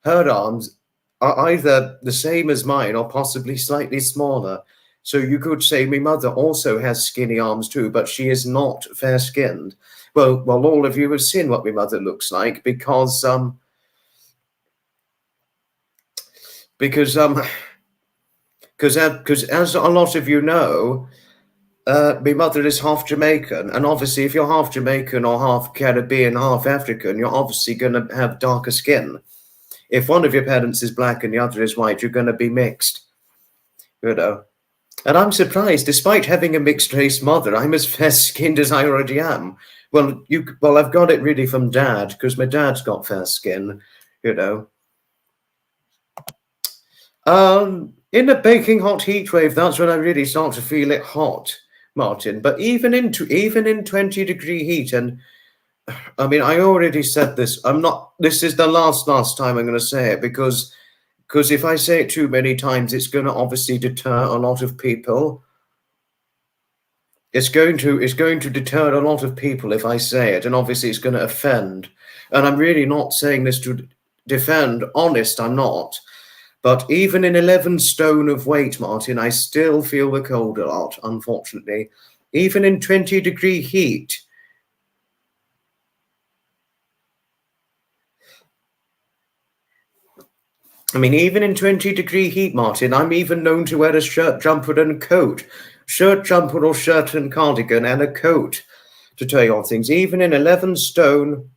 Speaker 1: her arms are either the same as mine or possibly slightly smaller. So you could say my mother also has skinny arms too, but she is not fair-skinned. Well, all of you have seen what my mother looks like because as a lot of you know, my mother is half Jamaican, and obviously if you're half Jamaican or half Caribbean, half African, you're obviously going to have darker skin. If one of your parents is black and the other is white, you're going to be mixed, you know. And I'm surprised, despite having a mixed race mother, I'm as fair-skinned as I already am. Well, I've got it really from Dad, because my dad's got fair skin, you know. In a baking hot heat wave, that's when I really start to feel it hot, Martin. But even in 20-degree heat, and I mean, I already said this. This is the last time I'm going to say it because if I say it too many times, it's going to obviously deter a lot of people. It's going to deter a lot of people if I say it, and obviously it's going to offend. And I'm really not saying this to defend. Honest, I'm not. But even in 11 stone of weight, Martin, I still feel the cold a lot, unfortunately. Even in 20-degree heat. I mean, even in 20-degree heat, Martin, I'm even known to wear a shirt, jumper, and coat. Shirt, jumper, or shirt and cardigan, and a coat, to tell you all things. Even in 11 stone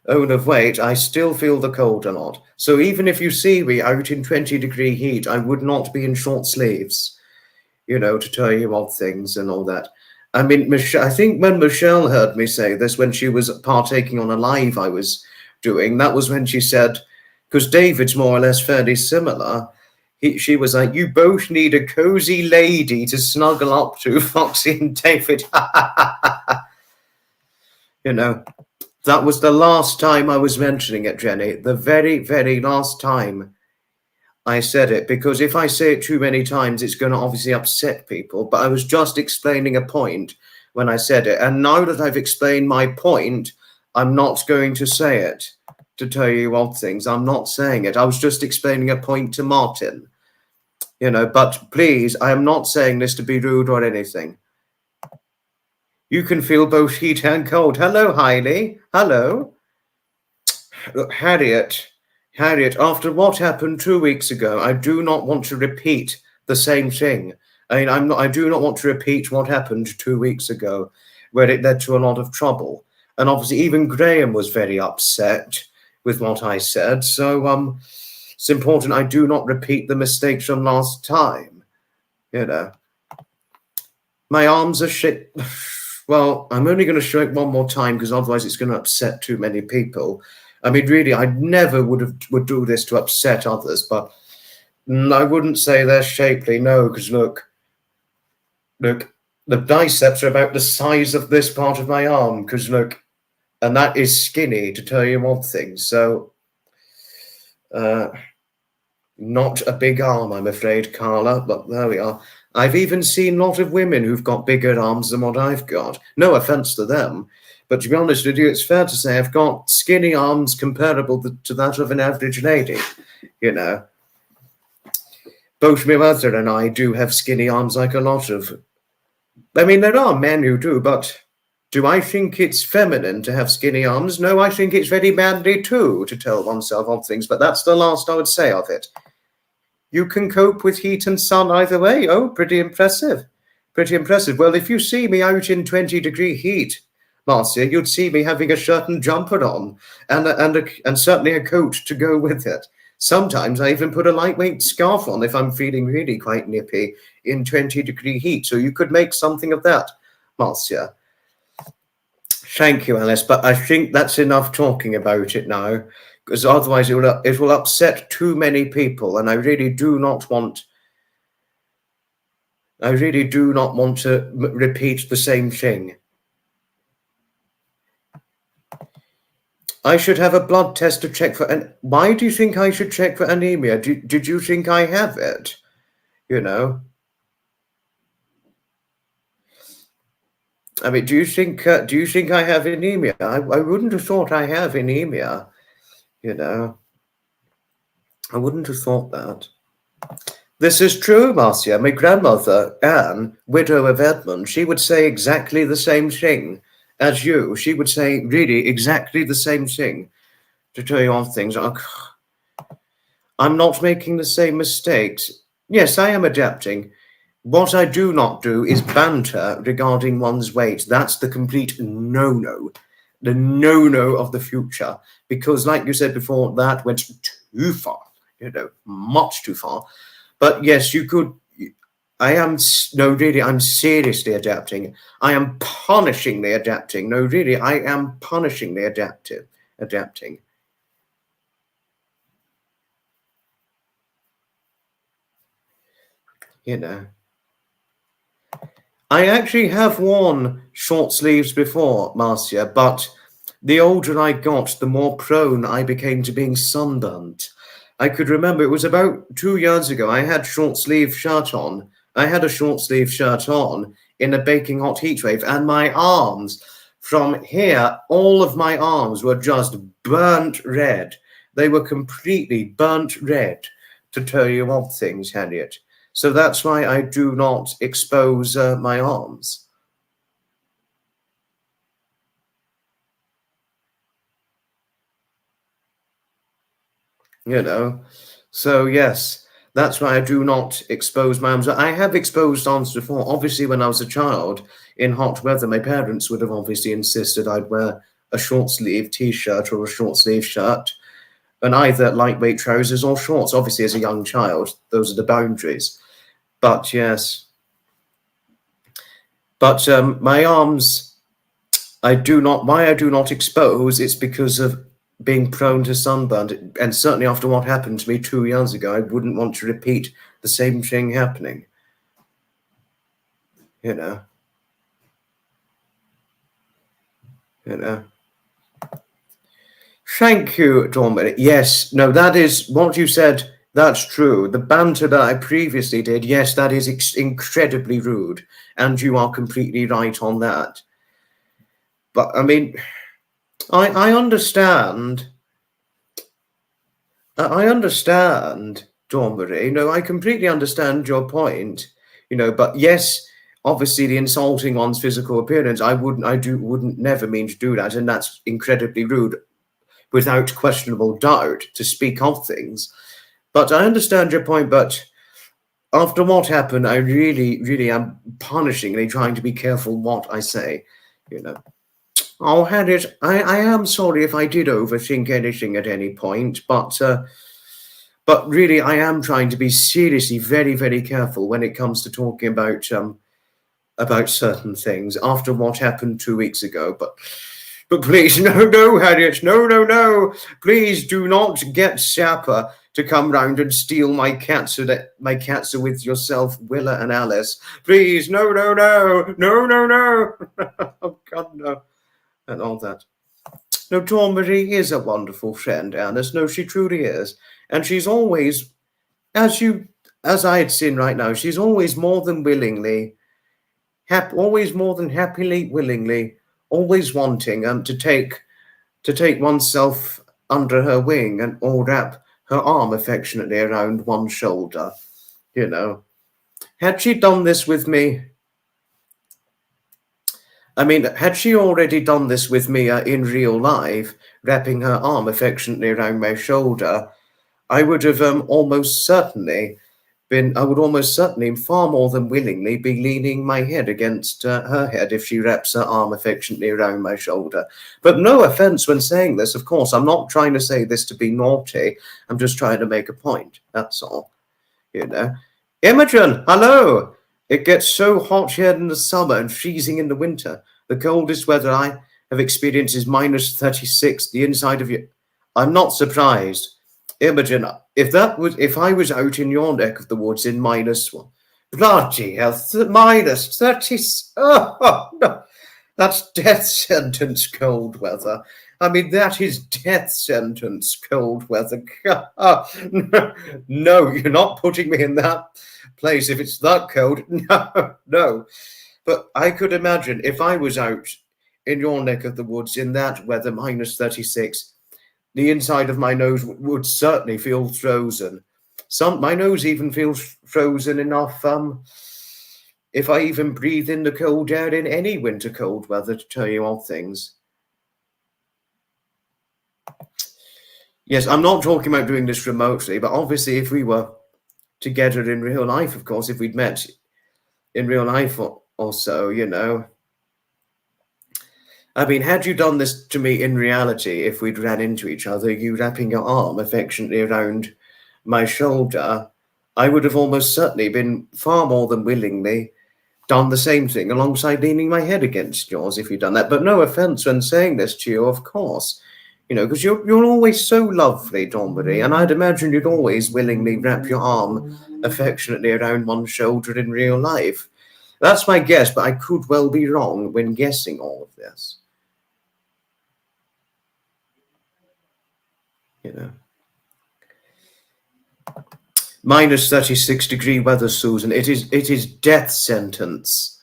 Speaker 1: of weight, I still feel the cold a lot. So even if you see me out in 20-degree heat, I would not be in short sleeves, you know, to tell you odd things and all that. I mean, I think when Michelle heard me say this, when she was partaking on a live I was doing, that was when she said, because David's more or less fairly similar, she was like, you both need a cozy lady to snuggle up to, Foxy and David. You know, that was the last time I was mentioning it, Jenny. The very, very last time I said it, because if I say it too many times, it's going to obviously upset people. But I was just explaining a point when I said it. And now that I've explained my point, I'm not going to say it to tell you odd things. I'm not saying it. I was just explaining a point to Martin, you know, but please, I am not saying this to be rude or anything. You can feel both heat and cold. Hello, Hailey. Hello. Look, Harriet, after what happened 2 weeks ago, I do not want to repeat the same thing. I mean, I do not want to repeat what happened 2 weeks ago, where it led to a lot of trouble. And obviously, even Graham was very upset, with what I said. So it's important I do not repeat the mistakes from last time. You know, my arms are shit. Well, I'm only going to show it one more time because otherwise it's going to upset too many people. I mean, really, I never would do this to upset others, but I wouldn't say they're shapely, no, because look, the biceps are about the size of this part of my arm, because look, and that is skinny, to tell you one thing. So, not a big arm, I'm afraid, Carla, but there we are. I've even seen a lot of women who've got bigger arms than what I've got. No offense to them, but to be honest with you, it's fair to say I've got skinny arms comparable to that of an average lady, you know. Both my mother and I do have skinny arms like a lot of... I mean, there are men who do, but do I think it's feminine to have skinny arms? No, I think it's very manly too, to tell oneself odd things, but that's the last I would say of it. You can cope with heat and sun either way. Oh, pretty impressive. Pretty impressive. Well, if you see me out in 20-degree heat, Marcia, you'd see me having a shirt and jumper on, and certainly a coat to go with it. Sometimes I even put a lightweight scarf on if I'm feeling really quite nippy in 20-degree heat. So you could make something of that, Marcia. Thank you, Alice. But I think that's enough talking about it now, because otherwise it will upset too many people, and I really do not want to repeat the same thing. I should have a blood test to check for... Why do you think I should check for anemia? Did you think I have it? You know? I mean, do you think I have anemia? I wouldn't have thought I have anemia, you know? I wouldn't have thought that. This is true, Marcia. My grandmother, Anne, widow of Edmund, she would say exactly the same thing as you. She would say really exactly the same thing, to tell you on things. I'm not making the same mistakes. Yes, I am adapting. What I do not do is banter regarding one's weight. That's the complete no-no. The no-no of the future. Because like you said before, that went too far. You know, much too far. But yes, you could... I'm seriously adapting. I am punishingly adapting. No, really, I am punishingly adapting. You know. I actually have worn short sleeves before, Marcia, but the older I got, the more prone I became to being sunburnt. I could remember it was about 2 years ago. I had a short sleeve shirt on in a baking hot heat wave, and my arms, from here, all of my arms were just burnt red. They were completely burnt red, to tell you odd things, Harriet. So that's why I do not expose my arms. You know, so yes, that's why I do not expose my arms. I have exposed arms before. Obviously, when I was a child in hot weather, my parents would have obviously insisted I'd wear a short sleeve t-shirt or a short sleeve shirt, and either lightweight trousers or shorts. Obviously, as a young child, those are the boundaries. But yes, but my arms, why I do not expose, it's because of being prone to sunburn, and certainly after what happened to me 2 years ago, I wouldn't want to repeat the same thing happening. You know. Thank you, Dominic. Yes, no, that is what you said. That's true. The banter that I previously did, yes, that is incredibly rude, and you are completely right on that. But I mean, I understand. I understand, Dawn-Marie. No, I completely understand your point. You know, but yes, obviously the insulting one's physical appearance, I wouldn't never mean to do that, and that's incredibly rude, without questionable doubt, to speak of things. But I understand your point, but after what happened, I really, really am punishingly trying to be careful what I say, you know. Oh, Harriet, I am sorry if I did overthink anything at any point, but really, I am trying to be seriously very, very careful when it comes to talking about certain things after what happened 2 weeks ago. But please, no, Harriet, no. Please do not get Sapper to come round and steal my cats so that my cats are with yourself, Willa and Alice. Please, no. Oh, God, no. And all that. No, Dawn Marie is a wonderful friend, Alice. No, she truly is. And she's always, as I had seen right now, she's always more than willingly, always more than happily, willingly, always wanting to take oneself under her wing and or wrap her arm affectionately around one's shoulder. You know, had she done this with me? I mean, had she already done this with me in real life, wrapping her arm affectionately around my shoulder, I would have almost certainly far more than willingly be leaning my head against her head if she wraps her arm affectionately around my shoulder. But no offense when saying this, of course, I'm not trying to say this to be naughty. I'm just trying to make a point. That's all. You know. Imogen, hello. It gets so hot here in the summer and freezing in the winter. The coldest weather I have experienced is -36. The inside of you. I'm not surprised. Imogen, if I was out in your neck of the woods in -1, bloody hell, -30. Oh, no, that's death sentence cold weather. I mean, that is death sentence cold weather. No, you're not putting me in that place if it's that cold. No. But I could imagine if I was out in your neck of the woods in that weather, -36. The inside of my nose would certainly feel frozen. My nose even feels frozen enough if I even breathe in the cold air in any winter cold weather, to tell you all things. Yes, I'm not talking about doing this remotely, but obviously if we were together in real life, of course, if we'd met in real life or so, you know. I mean, had you done this to me in reality, if we'd ran into each other, you wrapping your arm affectionately around my shoulder, I would have almost certainly been far more than willingly done the same thing alongside leaning my head against yours if you'd done that. But no offense when saying this to you, of course, you know, because you're always so lovely, Dawn Marie, and I'd imagine you'd always willingly wrap your arm affectionately around one's shoulder in real life. That's my guess, but I could well be wrong when guessing all of this. You know. -36-degree weather, Susan. It is death sentence.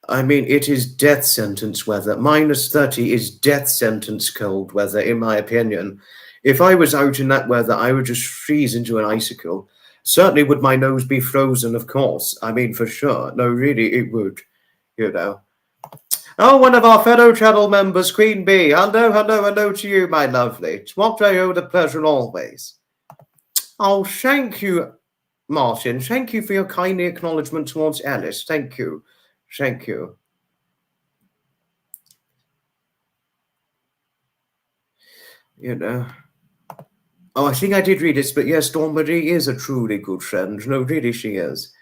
Speaker 1: I mean, it is death sentence weather. -30 is death sentence cold weather, in my opinion. If I was out in that weather, I would just freeze into an icicle. Certainly would my nose be frozen, of course. I mean, for sure. No, really, it would, you know. Oh, one of our fellow channel members, Queen Bee. Hello to you, my lovely. It's what I owe the pleasure always. Oh, thank you, Martin. Thank you for your kindly acknowledgement towards Alice. Thank you. Thank you. You know. Oh, I think I did read this, but yes, Dawn Marie is a truly good friend. No, really, she is.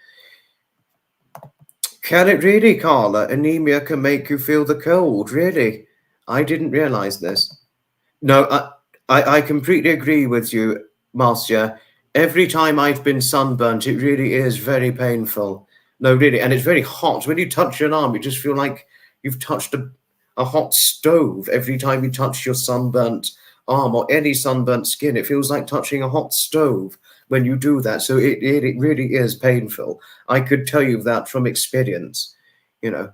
Speaker 1: Can it really, Carla? Anemia can make you feel the cold, really? I didn't realize this. No, I completely agree with you, Marcia. Every time I've been sunburnt, it really is very painful. No, really, and it's very hot. When you touch your arm, you just feel like you've touched a hot stove. Every time you touch your sunburnt arm or any sunburnt skin, it feels like touching a hot stove when you do that. So it really is painful. I could tell you that from experience, you know.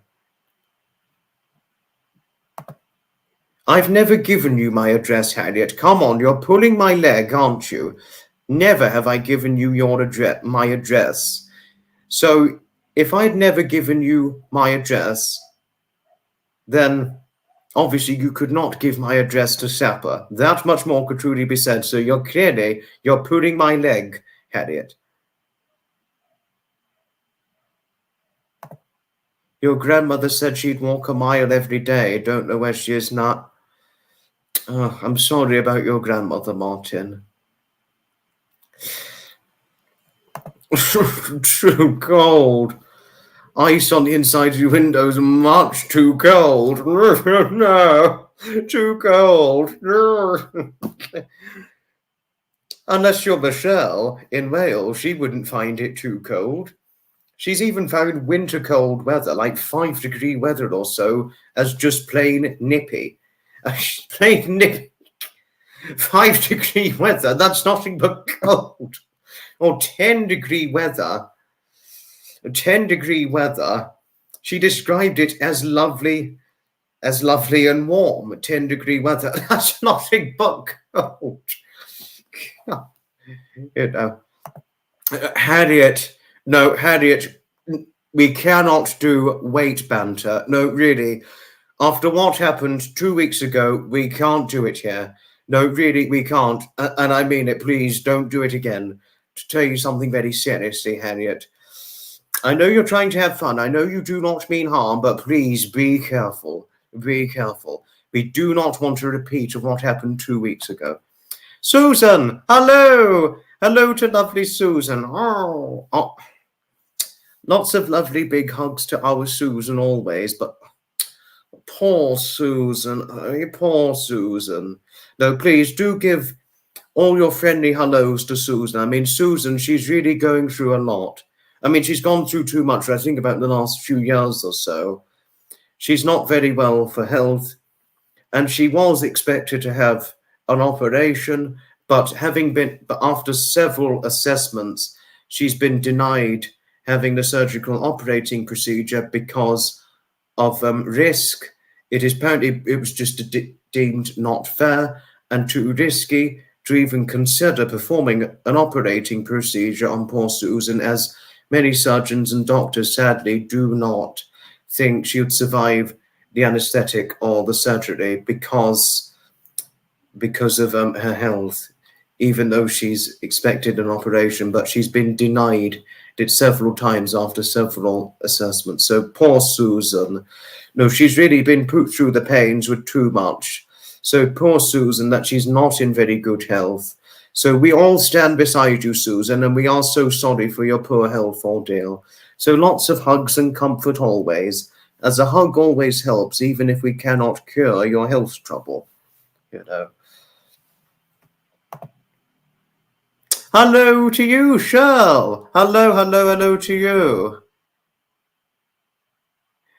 Speaker 1: I've never given you my address, Harriet. Come on, you're pulling my leg, aren't you? Never have I given you my address. So if I'd never given you my address, then obviously you could not give my address to Sapper. That much more could truly be said. So you're pulling my leg, Harriet. Your grandmother said she'd walk a mile every day. Don't know where she is now. Oh, I'm sorry about your grandmother, Martin. Too cold. Ice on the inside of your windows, much too cold. No, too cold. Unless you're Michelle in Wales, she wouldn't find it too cold. She's even found winter cold weather, like 5-degree weather or so, as just plain nippy. Plain nippy. 5-degree weather, that's nothing but cold. Or 10-degree weather. 10-degree weather. She described it as lovely and warm. 10-degree weather. That's nothing but cold. You know. Harriet, no, Harriet, we cannot do weight banter. No, really. After what happened 2 weeks ago, we can't do it here. No, really, we can't. And I mean it. Please don't do it again. To tell you something very seriously, Harriet. I know you're trying to have fun. I know you do not mean harm, but please be careful. Be careful. We do not want a repeat of what happened 2 weeks ago. Susan, hello. Hello to lovely Susan. Oh. Lots of lovely big hugs to our Susan always, but poor Susan. Poor Susan. No, please do give all your friendly hellos to Susan. I mean, Susan, she's really going through a lot. I mean, she's gone through too much, I think, about the last few years or so. She's not very well for health, and she was expected to have an operation, but after several assessments, she's been denied having the surgical operating procedure because of risk. It was just deemed not fair and too risky to even consider performing an operating procedure on poor Susan, as many surgeons and doctors sadly do not think she would survive the anesthetic or the surgery because of her health, even though she's expected an operation, but she's been denied it several times after several assessments. So poor Susan. No, she's really been put through the pains with too much. So poor Susan, that she's not in very good health. So we all stand beside you, Susan, and we are so sorry for your poor health ordeal. So lots of hugs and comfort always, as a hug always helps, even if we cannot cure your health trouble, you know. Hello to you, Cheryl. Hello to you.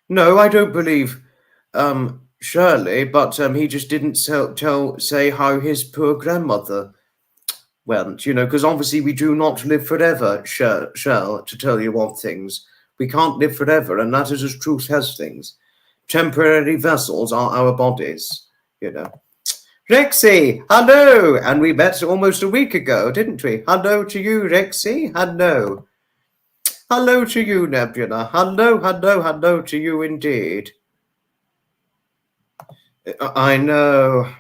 Speaker 1: No, I don't believe Shirley, but he just didn't say how his poor grandmother went, you know, because obviously we do not live forever, Shell, to tell you one things. We can't live forever, and that is as truth has things. Temporary vessels are our bodies, you know. Rexy, hello! And we met almost a week ago, didn't we? Hello to you, Rexy. Hello. Hello to you, Nebula. Hello to you indeed. I know.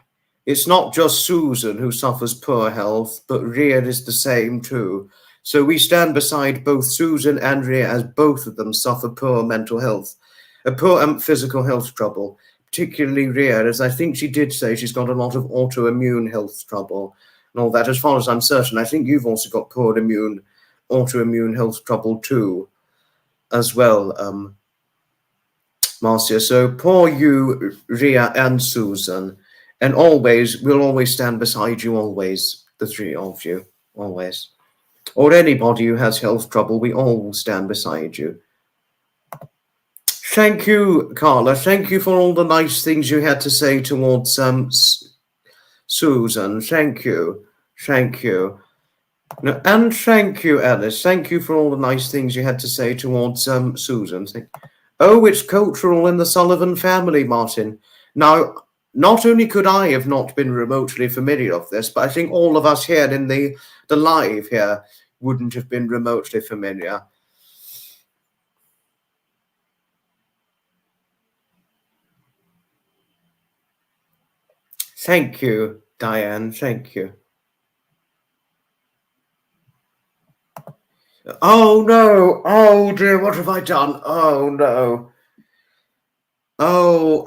Speaker 1: It's not just Susan who suffers poor health, but Rhea is the same too. So we stand beside both Susan and Rhea, as both of them suffer poor mental health, a poor physical health trouble, particularly Rhea, as I think she did say she's got a lot of autoimmune health trouble and all that. As far as I'm certain, I think you've also got poor autoimmune health trouble too, as well, Marcia. So poor you, Rhea and Susan. And we'll always stand beside you, always, the three of you, always. Or anybody who has health trouble, we all will stand beside you. Thank you, Carla. Thank you for all the nice things you had to say towards Susan. Thank you. Thank you. No, and thank you, Alice. Thank you for all the nice things you had to say towards Susan. Oh, it's cultural in the Sullivan family, Martin. Now, not only could I have not been remotely familiar of this, but I think all of us here in the live here wouldn't have been remotely familiar. Thank you, Diane. Thank you. Oh, no. Oh, dear. What have I done? Oh, no. Oh,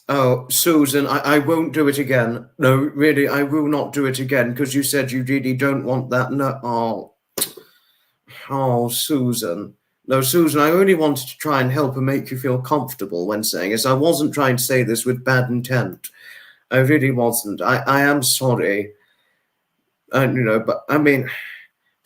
Speaker 1: oh, Susan, I won't do it again. No, really, I will not do it again because you said you really don't want that. No, oh, Susan. No, Susan, I only wanted to try and help and make you feel comfortable when saying this. I wasn't trying to say this with bad intent. I really wasn't. I am sorry. But I mean,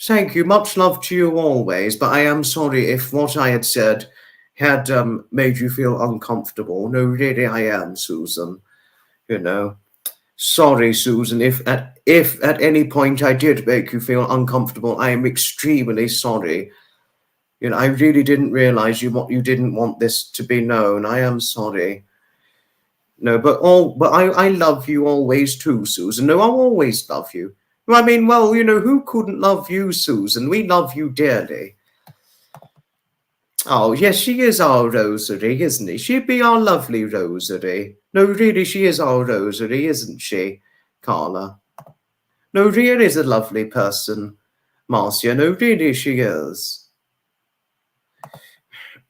Speaker 1: thank you. Much love to you always. But I am sorry if what I had said had made you feel uncomfortable. No, really, I am, Susan. Sorry, Susan. If at any point I did make you feel uncomfortable, I am extremely sorry. I really didn't realize you didn't want this to be known. I am sorry. No, but I love you always too, Susan. No, I'll always love you. I mean, well, who couldn't love you, Susan? We love you dearly. Oh, yes, she is our Rosary, isn't she? She'd be our lovely Rosary. No, really, she is our Rosary, isn't she, Carla? No, really is a lovely person, Marcia. No, really, she is.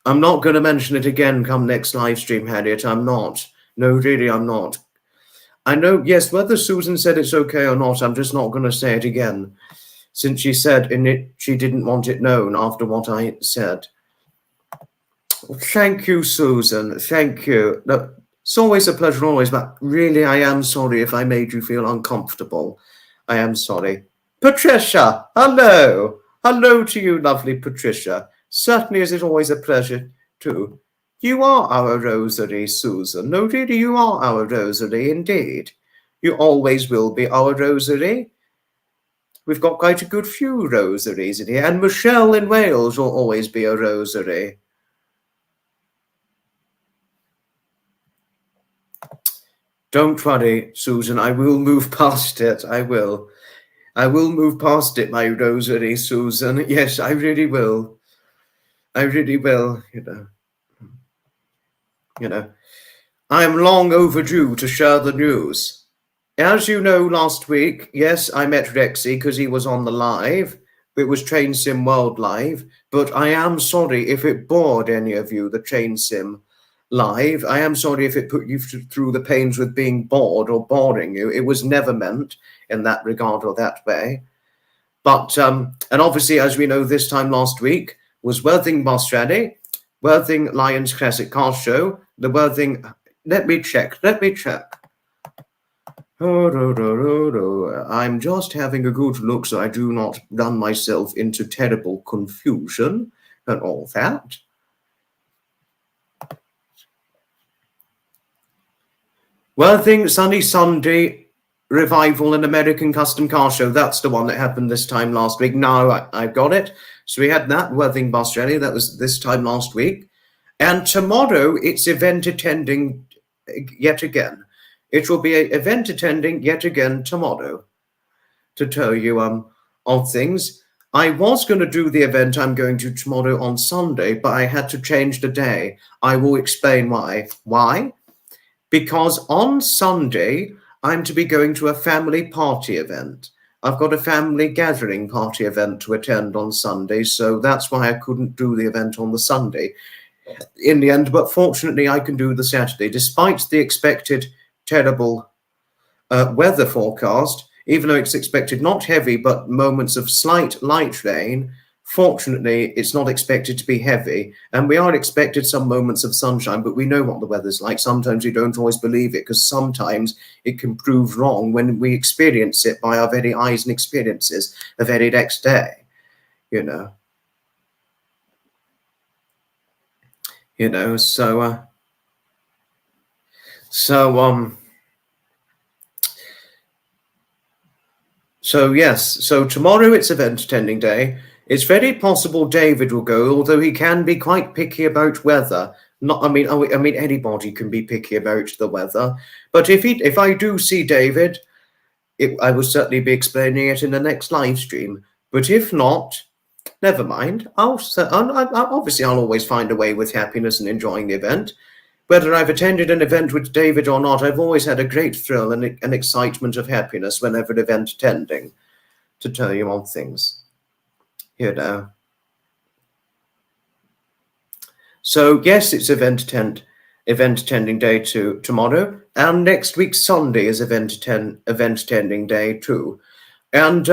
Speaker 1: I'm not going to mention it again come next live stream, Harriet. I'm not. No, really, I'm not. I know, yes, whether Susan said it's okay or not, I'm just not going to say it again, since she said in it she didn't want it known after what I said. Thank you, Susan. Thank you. No, it's always a pleasure, always, but really, I am sorry if I made you feel uncomfortable. I am sorry. Patricia, hello. Hello to you, lovely Patricia. Certainly is it always a pleasure, too. You are our Rosary, Susan. No, really, you are our Rosary, indeed. You always will be our Rosary. We've got quite a good few Rosaries in here, and Michelle in Wales will always be a Rosary. Don't worry, Susan, I will move past it. I will move past it, my Rosary, Susan. Yes, I really will. I really will, I'm long overdue to share the news. As you know, last week, yes, I met Rexy because he was on the live. It was Train Sim World Live, but I am sorry if it bored any of you, the Train Sim Live. I am sorry if it put you through the pains with being bored or boring you. It was never meant in that regard or that way. But, and obviously, as we know, this time last week was Worthing Bus Rally, Worthing Lions Classic Car Show, the Worthing... Let me check. I'm just having a good look so I do not run myself into terrible confusion and all that. Worthing Sunny Sunday Revival and American Custom Car Show. That's the one that happened this time last week. Now I've got it. So we had that Worthing Bus Rally. That was this time last week. And tomorrow it's event attending yet again. It will be an event attending yet again tomorrow to tell you of things. I was going to do the event I'm going to tomorrow on Sunday, but I had to change the day. I will explain why. Why? Because on Sunday, I'm to be going to a family party event. I've got a family gathering party event to attend on Sunday, so that's why I couldn't do the event on the Sunday in the end. But fortunately, I can do the Saturday, despite the expected terrible weather forecast. Even though it's expected not heavy, but moments of slight light rain, fortunately, it's not expected to be heavy. And we are expected some moments of sunshine, but we know what the weather's like. Sometimes we don't always believe it, because sometimes it can prove wrong when we experience it by our very eyes and experiences the very next day, So yes, so tomorrow it's event attending day. It's very possible David will go, although he can be quite picky about weather. I mean, anybody can be picky about the weather. But if I do see David, I will certainly be explaining it in the next live stream. But if not, never mind. Obviously, I'll always find a way with happiness and enjoying the event. Whether I've attended an event with David or not, I've always had a great thrill and excitement of happiness whenever an event attending, to tell you on things, So yes, it's event attending day tomorrow, and next week Sunday is event attending day too. And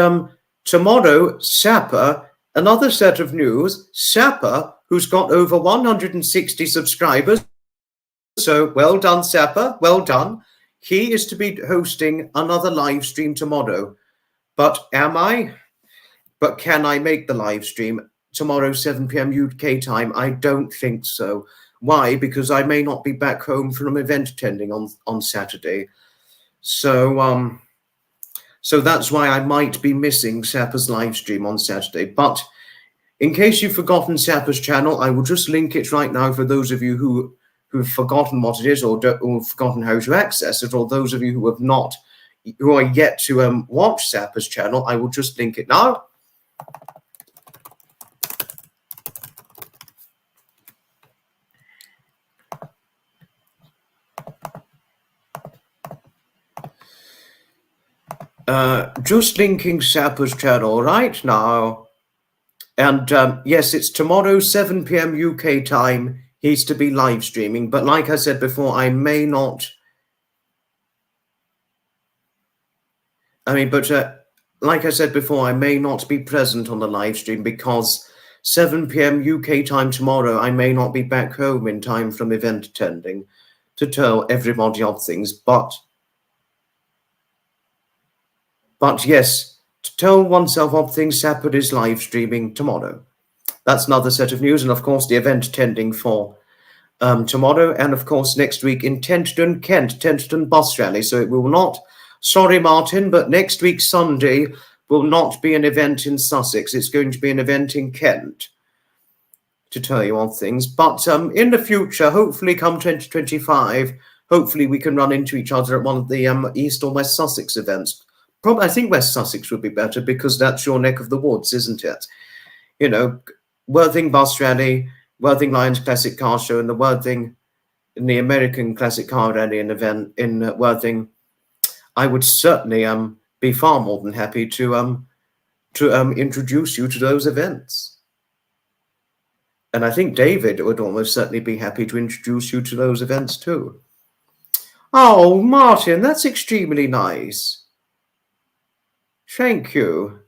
Speaker 1: tomorrow, Sapper, another set of news. Sapper, who's got over 160 subscribers. So well done, Sapper. Well done. He is to be hosting another live stream tomorrow. But can I make the live stream tomorrow, 7 p.m. UK time? I don't think so. Why? Because I may not be back home from event attending on Saturday. So that's why I might be missing Sapper's live stream on Saturday. But in case you've forgotten Sapper's channel, I will just link it right now for those of you who've forgotten what it is or forgotten how to access it, or those of you who are yet to watch Sapper's channel. I will just link it now. Just linking Sapper's channel right now. And yes, it's tomorrow, 7 p.m. UK time. He's to be live streaming. But like I said before, I may not. Like I said before, I may not be present on the live stream because 7 p.m. UK time tomorrow, I may not be back home in time from event attending to tell everybody of things. But yes, to tell oneself of things, Sapper is live streaming tomorrow. That's another set of news. And of course, the event attending for tomorrow. And of course, next week in Tenterden, Kent, Tenterden bus rally. So it will not, sorry, Martin, but next week, Sunday, will not be an event in Sussex. It's going to be an event in Kent, to tell you on things. But in the future, hopefully come 2025, hopefully we can run into each other at one of the East or West Sussex events. Probably, I think West Sussex would be better because that's your neck of the woods, isn't it? You know, Worthing Bus Rally, Worthing Lions Classic Car Show, and the Worthing in the American Classic Car Rally and event in Worthing. I would certainly be far more than happy to introduce you to those events. And I think David would almost certainly be happy to introduce you to those events too. Oh, Martin, that's extremely nice. Thank you.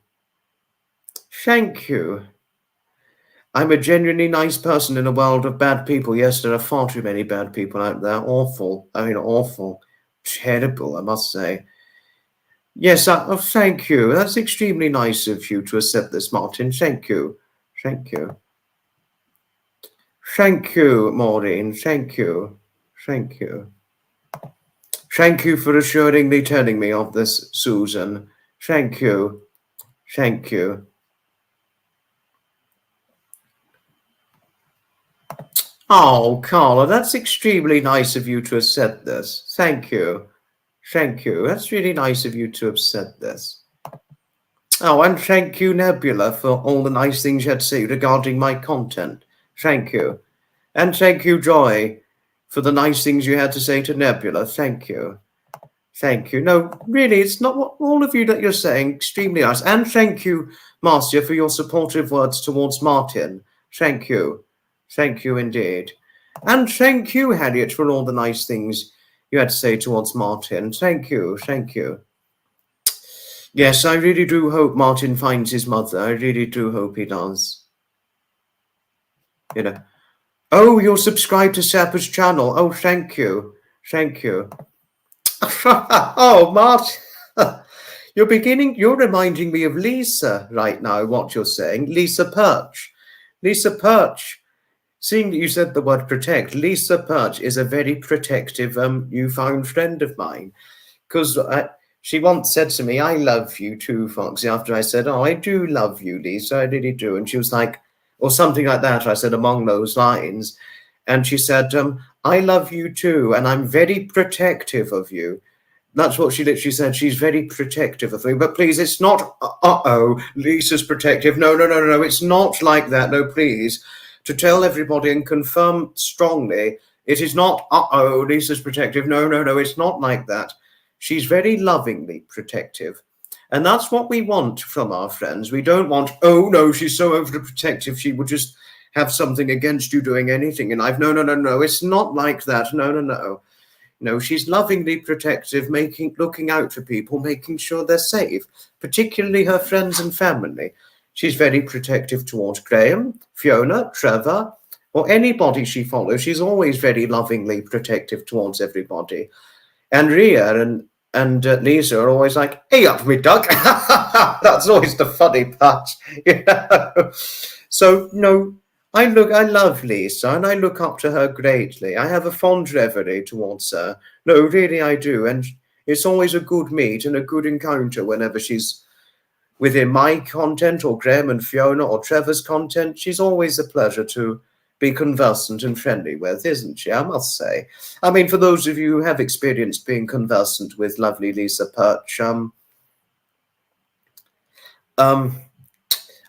Speaker 1: Thank you. I'm a genuinely nice person in a world of bad people. Yes, there are far too many bad people out there. Awful. I mean, awful. Terrible, I must say. Yes, thank you. That's extremely nice of you to accept this, Martin. Thank you. Thank you. Thank you, Maureen. Thank you. Thank you. Thank you for assuringly telling me of this, Susan. Thank you. Thank you. Oh, Carla, that's extremely nice of you to have said this. Thank you. Thank you. That's really nice of you to have said this. Oh, and thank you, Nebula, for all the nice things you had to say regarding my content. Thank you. And thank you, Joy, for the nice things you had to say to Nebula. Thank you. Thank you. No, really, it's not what all of you that you're saying. Extremely nice. And thank you, Marcia, for your supportive words towards Martin. Thank you. Thank you indeed. And thank you, Harriet, for all the nice things you had to say towards Martin. Thank you. Thank you. Yes, I really do hope Martin finds his mother. I really do hope he does. You know. Oh, you're subscribed to Sapper's channel. Oh, thank you. Thank you. Oh, Martin. You're reminding me of Lisa right now, what you're saying. Lisa Perch. Lisa Perch. Seeing that you said the word protect, Lisa Perch is a very protective newfound friend of mine. Because she once said to me, I love you too, Foxy, after I said, oh, I do love you, Lisa, I really do. And she was like, or something like that, I said along those lines. And she said, I love you too, and I'm very protective of you. That's what she literally said. She's very protective of me. But please, it's not, Lisa's protective. No, it's not like that. No, please. To tell everybody and confirm strongly, it is not, Lisa's protective. No, it's not like that. She's very lovingly protective. And that's what we want from our friends. We don't want, oh no, she's so overprotective, she would just have something against you doing anything in life. No. It's not like that. No. No, she's lovingly protective, looking out for people, making sure they're safe, particularly her friends and family. She's very protective towards Graham, Fiona, Trevor, or anybody she follows. She's always very lovingly protective towards everybody. And Ria and Lisa are always like, "Hey up, me duck." That's always the funny part, you know. So no, I love Lisa, and I look up to her greatly. I have a fond reverie towards her. No, really, I do, and it's always a good meet and a good encounter whenever she's within my content, or Graham and Fiona, or Trevor's content. She's always a pleasure to be conversant and friendly with, isn't she? I must say. I mean, for those of you who have experienced being conversant with lovely Lisa Perch,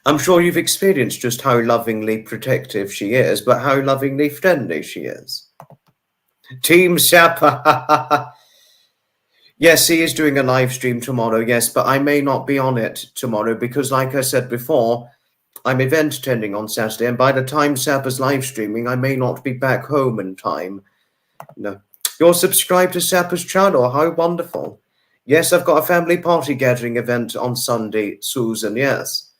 Speaker 1: I'm sure you've experienced just how lovingly protective she is, but how lovingly friendly she is. Team Sapper. Yes, he is doing a live stream tomorrow, yes, but I may not be on it tomorrow because, like I said before, I'm event attending on Saturday, and by the time Sapper's live streaming, I may not be back home in time. No. You're subscribed to Sapper's channel. How wonderful. Yes, I've got a family party gathering event on Sunday, Susan, yes.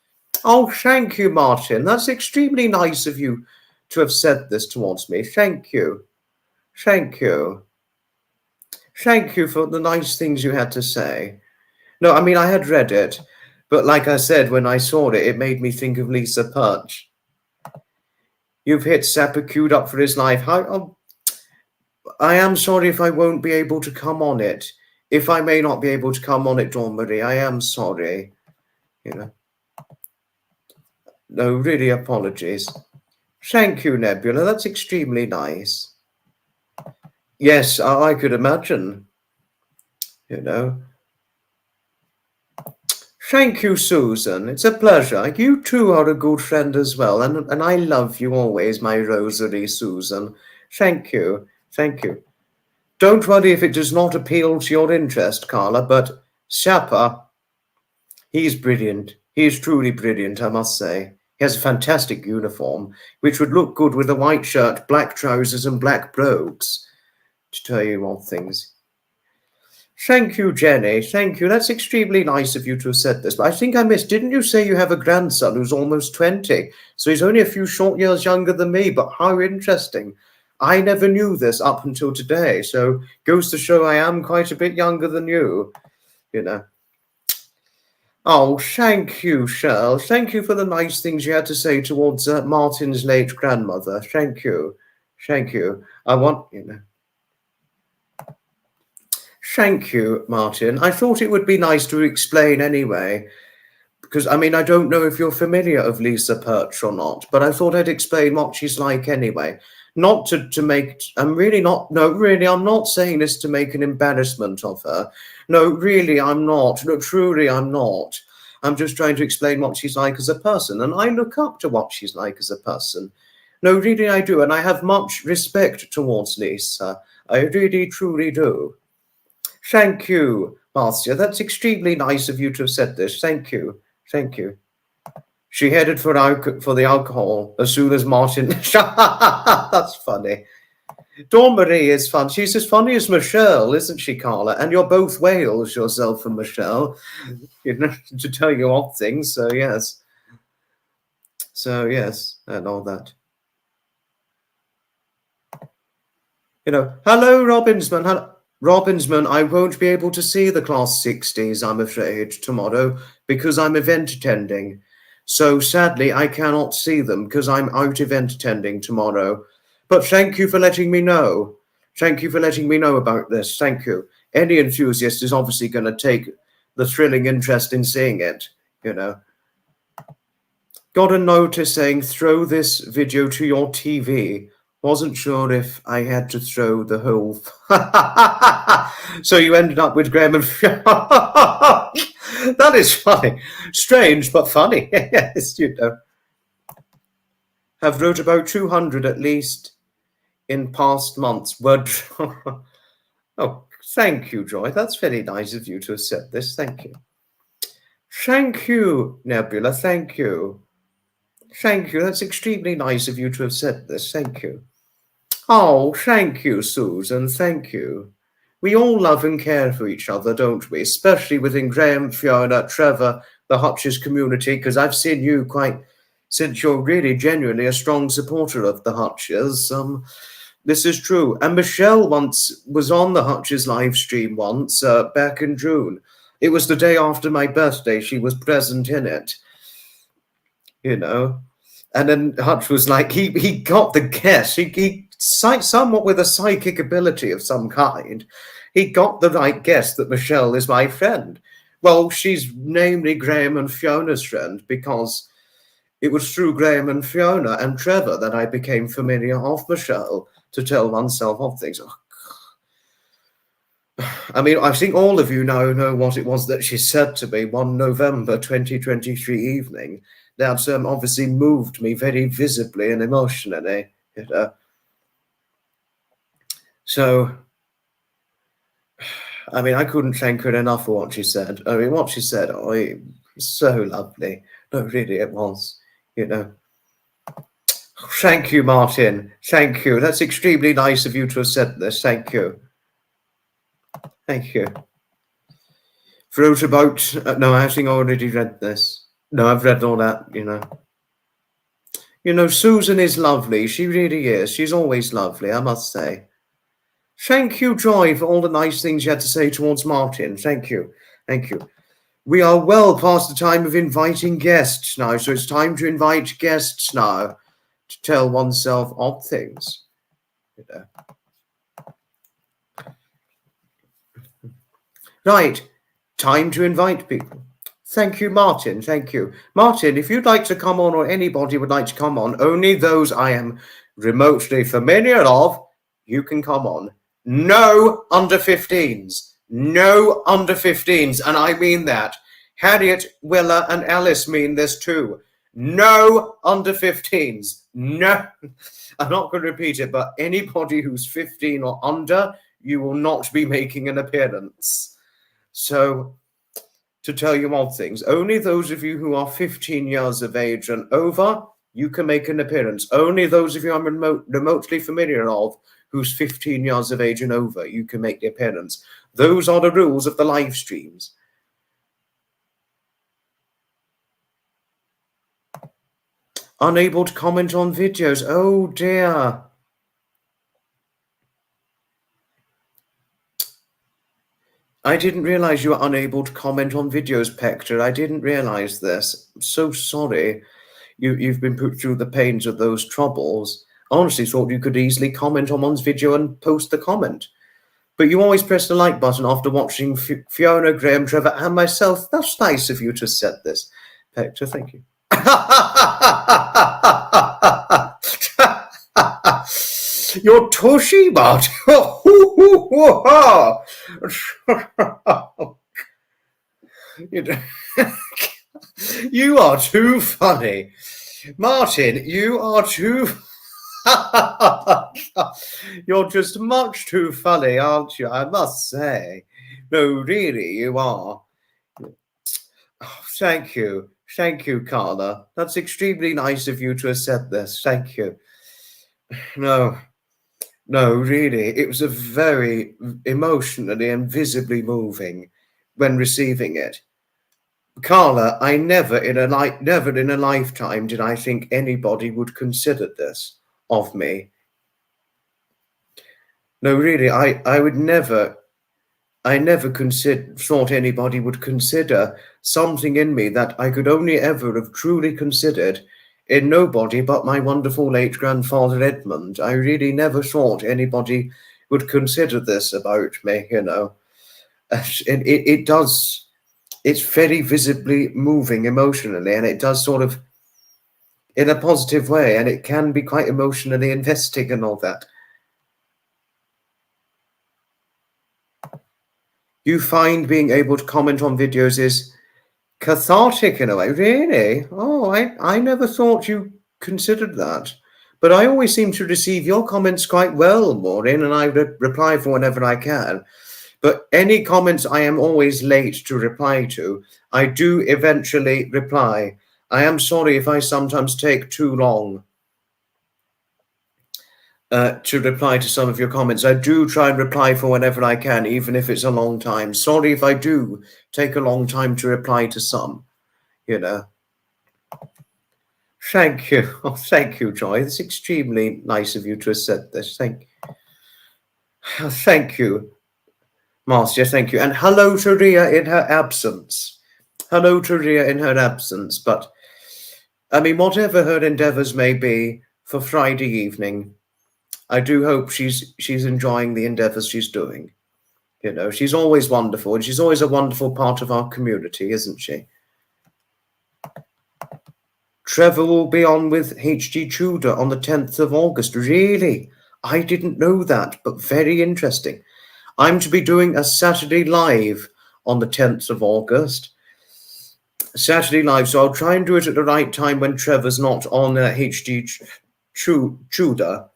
Speaker 1: Oh, thank you, Martin. That's extremely nice of you to have said this towards me. Thank you. Thank you. Thank you for the nice things you had to say. No, I mean, I had read it, but like I said, when I saw it, it made me think of Lisa Perch. You've hit Sapper queued up for his life. I am sorry if I won't be able to come on it. If I may not be able to come on it, Dawn Marie, I am sorry. You know. No, really, apologies. Thank you, Nebula. That's extremely nice. Yes, I could imagine. You know. Thank you, Susan. It's a pleasure. You too are a good friend as well, and I love you always, my rosary, Susan. Thank you. Thank you. Don't worry if it does not appeal to your interest, Carla, but Sapper, he's brilliant. He is truly brilliant, I must say. He has a fantastic uniform, which would look good with a white shirt, black trousers, and black brogues, to tell you what things. Thank you, Jenny. Thank you. That's extremely nice of you to have said this. But I think I missed, didn't you say you have a grandson who's almost 20? So he's only a few short years younger than me, but how interesting. I never knew this up until today. So goes to show I am quite a bit younger than you, you know. Oh, thank you, Cheryl. Thank you for the nice things you had to say towards Martin's late grandmother. Thank you. Thank you. I want, you know. Thank you, Martin. I thought it would be nice to explain anyway, because, I mean, I don't know if you're familiar of Lisa Perch or not, but I thought I'd explain what she's like anyway. Not to make, I'm not saying this to make an embarrassment of her. No, really, I'm not. No, truly, I'm not. I'm just trying to explain what she's like as a person, and I look up to what she's like as a person. No, really, I do, and I have much respect towards Lisa. I really, truly do. Thank you, Marcia. That's extremely nice of you to have said this. Thank you. Thank you. She headed for the alcohol as soon as Martin... That's funny. Dawn Marie is fun. She's as funny as Michelle, isn't she, Carla? And you're both whales, yourself and Michelle, you know, to tell you odd things. So, yes. So, yes, and all that. You know, hello, Robbinsman. Hello. Robbinsman, I won't be able to see the Class 60s, I'm afraid, tomorrow, because I'm event attending. So sadly, I cannot see them because I'm out event attending tomorrow. But thank you for letting me know. Thank you for letting me know about this. Thank you. Any enthusiast is obviously going to take the thrilling interest in seeing it, you know. Got a notice saying, throw this video to your TV. Wasn't sure if I had to throw the whole... So you ended up with Graham and... That is funny. Strange, but funny. Yes, you know. Have wrote about 200 at least in past months. Word... Oh, thank you, Joy. That's very nice of you to have said this. Thank you. Thank you, Nebula. Thank you. Thank you. That's extremely nice of you to have said this. Thank you. Oh, thank you, Susan. Thank you. We all love and care for each other, don't we? Especially within Graham, Fiona, Trevor, the Hutches community, because I've seen you since you're really genuinely a strong supporter of the Hutches. This is true. And Michelle once was on the Hutches live stream once, back in June. It was the day after my birthday. She was present in it, you know. And then Hutch was like, he got the guess. He somewhat with a psychic ability of some kind. He got the right guess that Michelle is my friend. Well, she's namely Graham and Fiona's friend, because it was through Graham and Fiona and Trevor that I became familiar of Michelle, to tell oneself of things. Oh, I mean, I think all of you now know what it was that she said to me one November 2023 evening. That obviously moved me very visibly and emotionally, you know. So, I mean, I couldn't thank her enough for what she said. I mean, what she said, oh, it was so lovely. No, really, it was, you know. Thank you, Martin. Thank you. That's extremely nice of you to have said this. Thank you. Thank you. Wrote about... no, I think I already read this. No, I've read all that, you know. You know, Susan is lovely. She really is. She's always lovely, I must say. Thank you, Joy, for all the nice things you had to say towards Martin. Thank you. Thank you. We are well past the time of inviting guests now, so it's time to invite guests now to tell oneself odd things. You know. Right, time to invite people. Thank you, Martin. Thank you. Martin, if you'd like to come on, or anybody would like to come on, only those I am remotely familiar of, you can come on. No under 15s. No under 15s. And I mean that. Harriet, Willa, and Alice mean this too. No under 15s. No. I'm not going to repeat it, but anybody who's 15 or under, you will not be making an appearance. So, to tell you odd things, only those of you who are 15 years of age and over, you can make an appearance. Only those of you I'm remotely familiar of who's 15 years of age and over, you can make the appearance. Those are the rules of the live streams. Unable to comment on videos. Oh dear. I didn't realize you were unable to comment on videos, Pector. I didn't realize this. I'm so sorry. You've been put through the pains of those troubles. I honestly thought you could easily comment on one's video and post the comment. But you always press the like button after watching Fiona, Graham, Trevor, and myself. That's nice of you to set this. Pector, thank you. Your tushy, Martin. You are too funny. Martin, you are too... You're just much too funny, aren't you? I must say. No, really, you are. Oh, thank you. Thank you, Carla. That's extremely nice of you to have said this. Thank you. No, really, it was a very emotionally and visibly moving when receiving it. Carla, I never in a lifetime did I think anybody would consider this of me. No, really, I never thought anybody would consider something in me that I could only ever have truly considered in nobody but my wonderful late grandfather Edmund. I really never thought anybody would consider this about me, you know. It does, it's very visibly moving emotionally, and it does sort of in a positive way, and it can be quite emotionally investing and all that. You find being able to comment on videos is cathartic in a way, really? Oh, I never thought you considered that. But I always seem to receive your comments quite well, Maureen, and I reply for whenever I can. But any comments I am always late to reply to, I do eventually reply. I am sorry if I sometimes take too long to reply to some of your comments. I do try and reply for whenever I can, even if it's a long time. Sorry if I do take a long time to reply to some, you know. Thank you. Oh, thank you, Joy. It's extremely nice of you to have said this. Thank you, Marcia. Thank you. And hello to Ria in her absence. Hello to Ria in her absence. But, I mean, whatever her endeavours may be for Friday evening, I do hope she's enjoying the endeavours she's doing. You know, she's always wonderful, and she's always a wonderful part of our community, isn't she? Trevor will be on with H.G. Tudor on the 10th of August. Really? I didn't know that, but very interesting. I'm to be doing a Saturday Live on the 10th of August. Saturday Live, so I'll try and do it at the right time when Trevor's not on H.G. Tudor.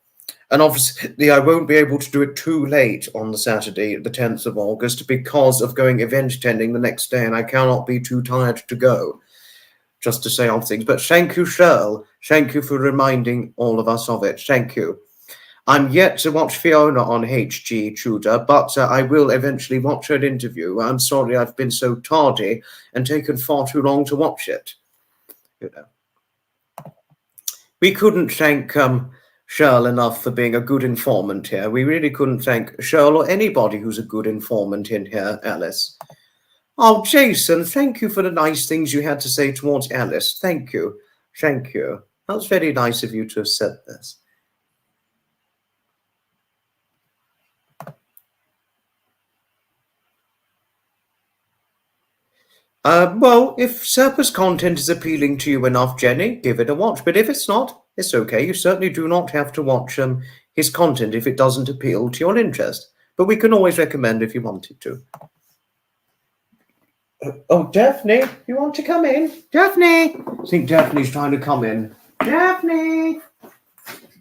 Speaker 1: And obviously, I won't be able to do it too late on the Saturday, the 10th of August, because of going event attending the next day, and I cannot be too tired to go, just to say on things. But thank you, Cheryl. Thank you for reminding all of us of it. Thank you. I'm yet to watch Fiona on HG Tudor, but I will eventually watch her interview. I'm sorry I've been so tardy and taken far too long to watch it. You know, we couldn't thank Cheryl enough for being a good informant here. We really couldn't thank Cheryl or anybody who's a good informant in here, Alice. Oh, Jason, thank you for the nice things you had to say towards Alice. Thank you. Thank you. That was very nice of you to have said this. Well, if Serpa's content is appealing to you enough, Jenny, give it a watch. But if it's not, it's okay. You certainly do not have to watch his content if it doesn't appeal to your interest. But we can always recommend if you wanted to. Oh, Daphne, you want to come in? Daphne! I think Daphne's trying to come in. Daphne!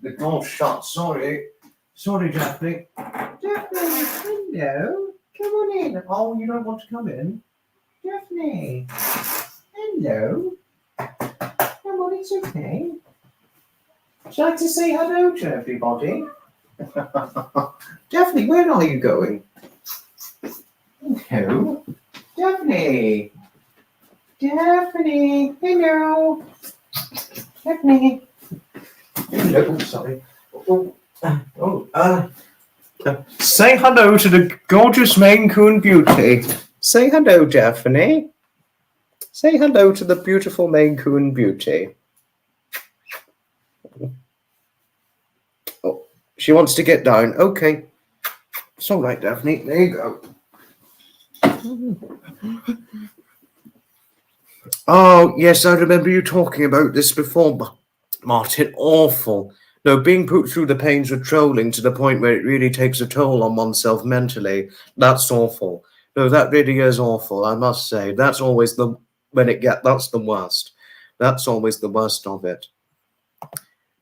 Speaker 1: The door's shut, sorry. Sorry, Daphne. Daphne, hello. Come on in. Oh, you don't want to come in? Daphne. Hello. Come on, it's okay. Would you like to say hello to everybody? Daphne, where are you going? Hello. Daphne. Daphne. Hello. Daphne. Hello. Sorry. Say hello to the gorgeous Maine Coon beauty. Say hello, Daphne. Say hello to the beautiful Maine Coon beauty. Oh, she wants to get down. Okay. It's all right, Daphne. There you go. Oh, yes, I remember you talking about this before, Martin. Awful. No, being put through the pains of trolling to the point where it really takes a toll on oneself mentally, that's awful. No, that really is awful, I must say. That's always that's the worst. That's always the worst of it.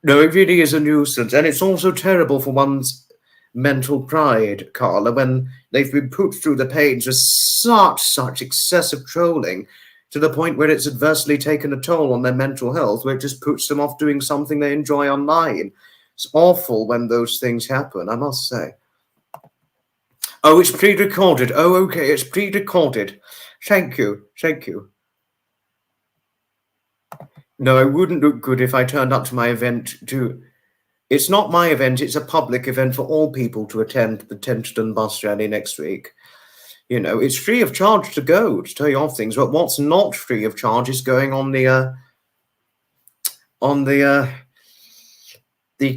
Speaker 1: No, it really is a nuisance. And it's also terrible for one's mental pride, Carla, when they've been put through the pains of such excessive trolling to the point where it's adversely taken a toll on their mental health, where it just puts them off doing something they enjoy online. It's awful when those things happen, I must say. Oh, it's pre-recorded. Oh, okay, it's pre-recorded. Thank you. Thank you. No, it wouldn't look good if I turned up to my event to... It's not my event, it's a public event for all people to attend the Tenterden bus rally next week. You know, it's free of charge to go, to tell you off things, but what's not free of charge is going on the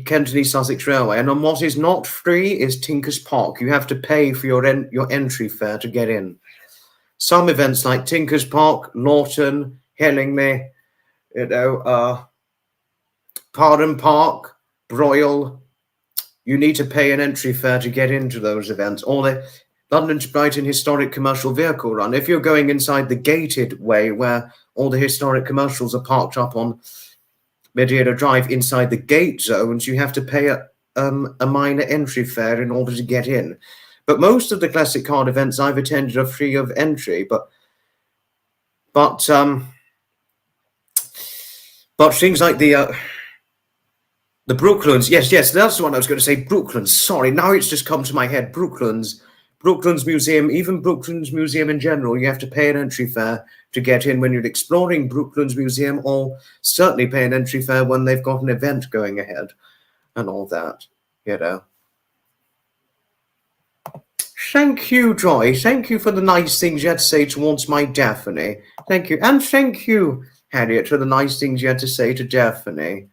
Speaker 1: Kent Sussex Railway. And on what is not free is Tinkers Park. You have to pay for your entry fare to get in. Some events like Tinkers Park, Lawton, Hellingly, you know, Pardon Park, Broyle, you need to pay an entry fare to get into those events. Or the London to Brighton Historic Commercial Vehicle Run. If you're going inside the gated way where all the historic commercials are parked up on Mediana Drive inside the gate zones, you have to pay a minor entry fare in order to get in. But most of the classic card events I've attended are free of entry. But But things like the Brooklands, yes, that's the one I was going to say. Brooklands, sorry, now it's just come to my head. Brooklands Museum, even Brooklands Museum in general, you have to pay an entry fare to get in when you're exploring Brooklands Museum, or certainly pay an entry fare when they've got an event going ahead and all that, you know. Thank you, Joy. Thank you for the nice things you had to say towards my Daphne. Thank you. And thank you, Harriet, for the nice things you had to say to Daphne.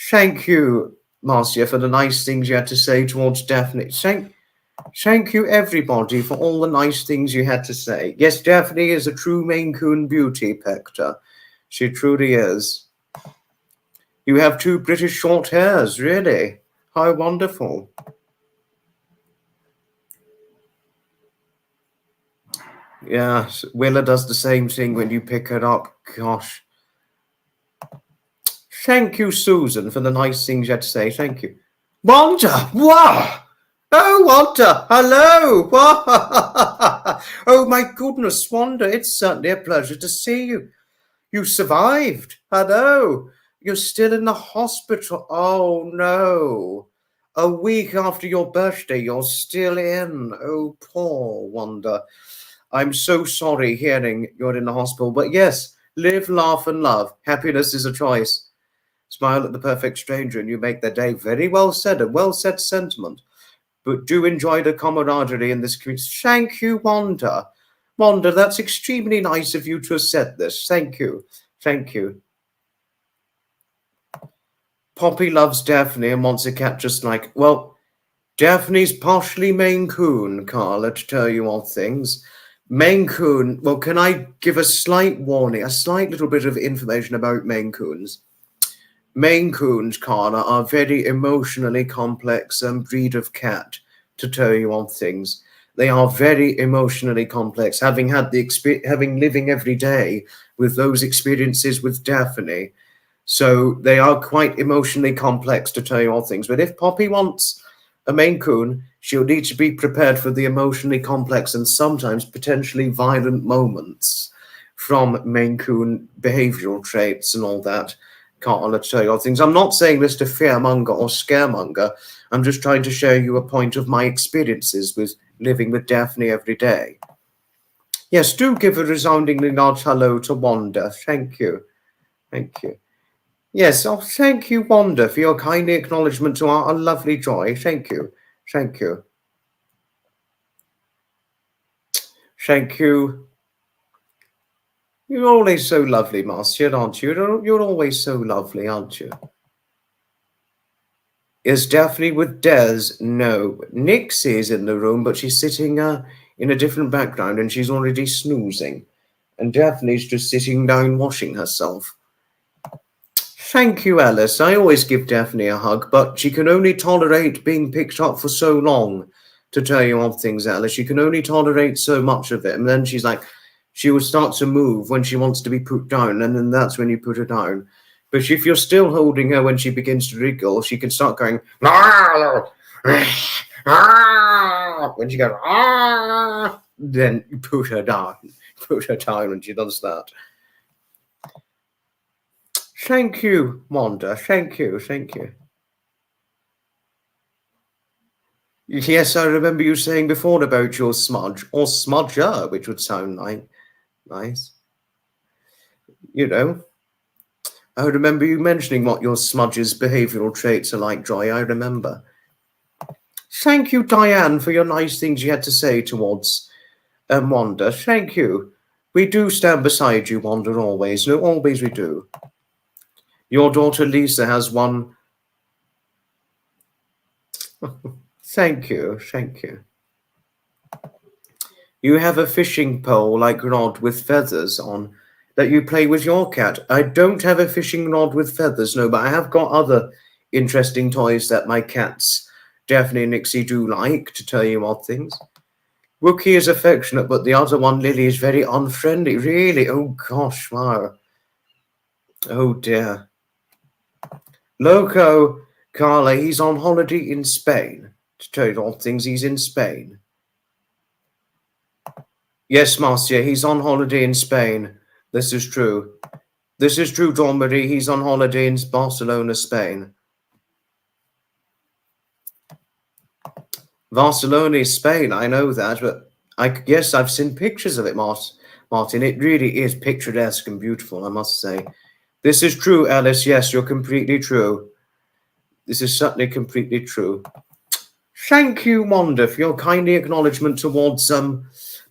Speaker 1: Thank you, Marcia, for the nice things you had to say towards Daphne. Thank you, everybody, for all the nice things you had to say. Yes, Daphne is a true Maine Coon beauty, Pector. She truly is. You have 2 British short hairs, really? How wonderful. Yes, Willa does the same thing when you pick her up. Gosh. Thank you, Susan, for the nice things you had to say. Thank you. Wanda! Wow! Oh, Wanda! Hello! Oh, my goodness, Wanda, it's certainly a pleasure to see you. You survived. Hello. You're still in the hospital. Oh, no. A week after your birthday, you're still in. Oh, poor Wanda. I'm so sorry hearing you're in the hospital. But yes, live, laugh, and love. Happiness is a choice. Smile at the perfect stranger and you make their day. Very well said, a well-said sentiment. But do enjoy the camaraderie in this community. Thank you, Wanda. Wanda, that's extremely nice of you to have said this. Thank you. Thank you. Poppy loves Daphne and wants a cat just like... Well, Daphne's partially Maine Coon, Carla, to tell you all things. Maine Coon... Well, can I give a slight warning, a slight little bit of information about Maine Coons? Maine Coons, Carla, are very emotionally complex breed of cat, to tell you all things. They are very emotionally complex, having living every day with those experiences with Daphne. So they are quite emotionally complex, to tell you all things. But if Poppy wants a Maine Coon, she'll need to be prepared for the emotionally complex and sometimes potentially violent moments from Maine Coon behavioral traits and all that. Carla, to tell you all things. I'm not saying this to fearmonger or scaremonger. I'm just trying to show you a point of my experiences with living with Daphne every day. Yes, do give a resoundingly large hello to Wanda. Thank you. Thank you. Yes, oh, thank you, Wanda, for your kind acknowledgement to our lovely Joy. Thank you. Thank you. Thank you. You're always so lovely, Marcia, aren't you? You're always so lovely, aren't you? Is Daphne with Des? No. Nixie's in the room, but she's sitting in a different background and she's already snoozing. And Daphne's just sitting down washing herself. Thank you, Alice. I always give Daphne a hug, but she can only tolerate being picked up for so long, to tell you all things, Alice. She can only tolerate so much of it. And then she's like, she will start to move when she wants to be put down, and then that's when you put her down. But if you're still holding her when she begins to wriggle, she can start going, when she goes, then you put her down. Put her down when she does that. Thank you, Wanda. Thank you. Thank you. Yes, I remember you saying before about your smudge, or smudger, which would sound like nice. You know, I remember you mentioning what your smudge's behavioural traits are like, Joy. I remember. Thank you, Diane, for your nice things you had to say towards Wanda. Thank you. We do stand beside you, Wanda, always. No, always we do. Your daughter Lisa has one. Thank you. Thank you. You have a fishing pole like rod with feathers on that you play with your cat. I don't have a fishing rod with feathers, no, but I have got other interesting toys that my cats, Daphne and Nixie, do like, to tell you odd things. Wookie is affectionate, but the other one, Lily, is very unfriendly. Really? Oh, gosh, wow. Oh, dear. Loco, Carla, he's on holiday in Spain. To tell you odd things, he's in Spain. Yes, Marcia, he's on holiday in Spain. This is true. This is true, Dawn Marie. He's on holiday in Barcelona, Spain. Barcelona is Spain, I know that, but yes, I've seen pictures of it, Martin. It really is picturesque and beautiful, I must say. This is true, Alice. Yes, you're completely true. This is certainly completely true. Thank you, Wanda, for your kindly acknowledgement towards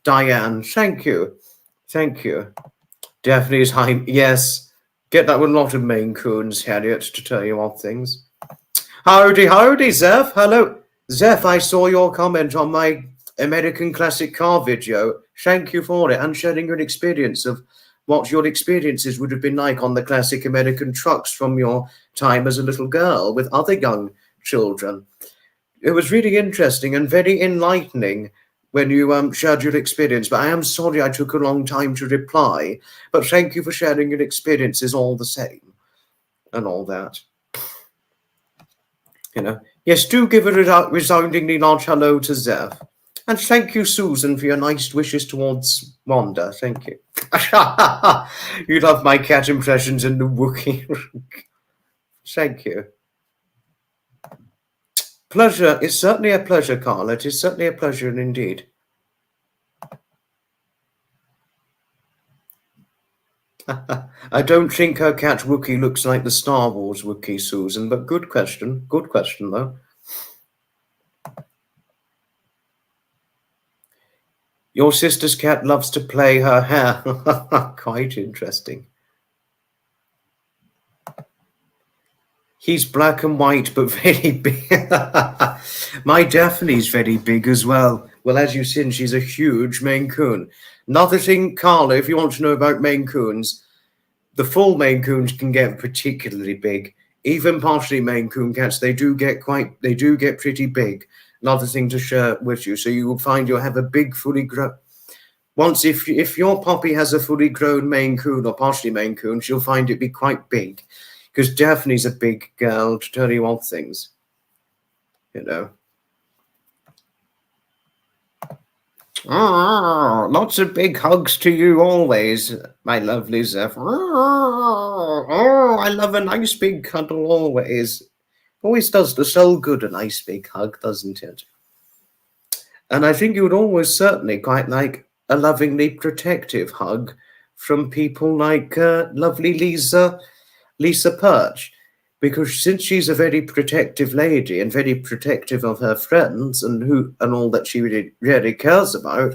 Speaker 1: Diane. Thank you. Thank you. Daphne is high. Yes. Get that with a lot of Maine Coons, Harriet, to tell you odd things. Howdy, howdy, Zeph. Hello. Zeph, I saw your comment on my American classic car video. Thank you for it and sharing your experience of what your experiences would have been like on the classic American trucks from your time as a little girl with other young children. It was really interesting and very enlightening when you shared your experience, but I am sorry I took a long time to reply. But thank you for sharing your experiences all the same and all that. You know, yes, do give a resoundingly large hello to Zev. And thank you, Susan, for your nice wishes towards Wanda. Thank you. You love my cat impressions and the Wookiee. Thank you. Pleasure. It's certainly a pleasure, Carla. It is certainly a pleasure indeed. I don't think her cat Wookiee looks like the Star Wars Wookiee, Susan, but good question. Good question, though. Your sister's cat loves to play her hair. Quite interesting. He's black and white, but very big. My Daphne's very big as well. Well, as you've seen, she's a huge Maine Coon. Another thing, Carla, if you want to know about Maine Coons, the full Maine Coons can get particularly big. Even partially Maine Coon cats, they do get pretty big. Another thing to share with you. So you will find you'll have a big, fully grown. Once, if your puppy has a fully grown Maine Coon or partially Maine Coon, she'll find it be quite big. Because Daphne's a big girl, to tell you odd things. You know. Lots of big hugs to you always, my lovely Zeph. I love a nice big cuddle always. Always does the soul good, a nice big hug, doesn't it? And I think you would always certainly quite like a lovingly protective hug from people like lovely Lisa Perch, because since she's a very protective lady and very protective of her friends and all that she really cares about,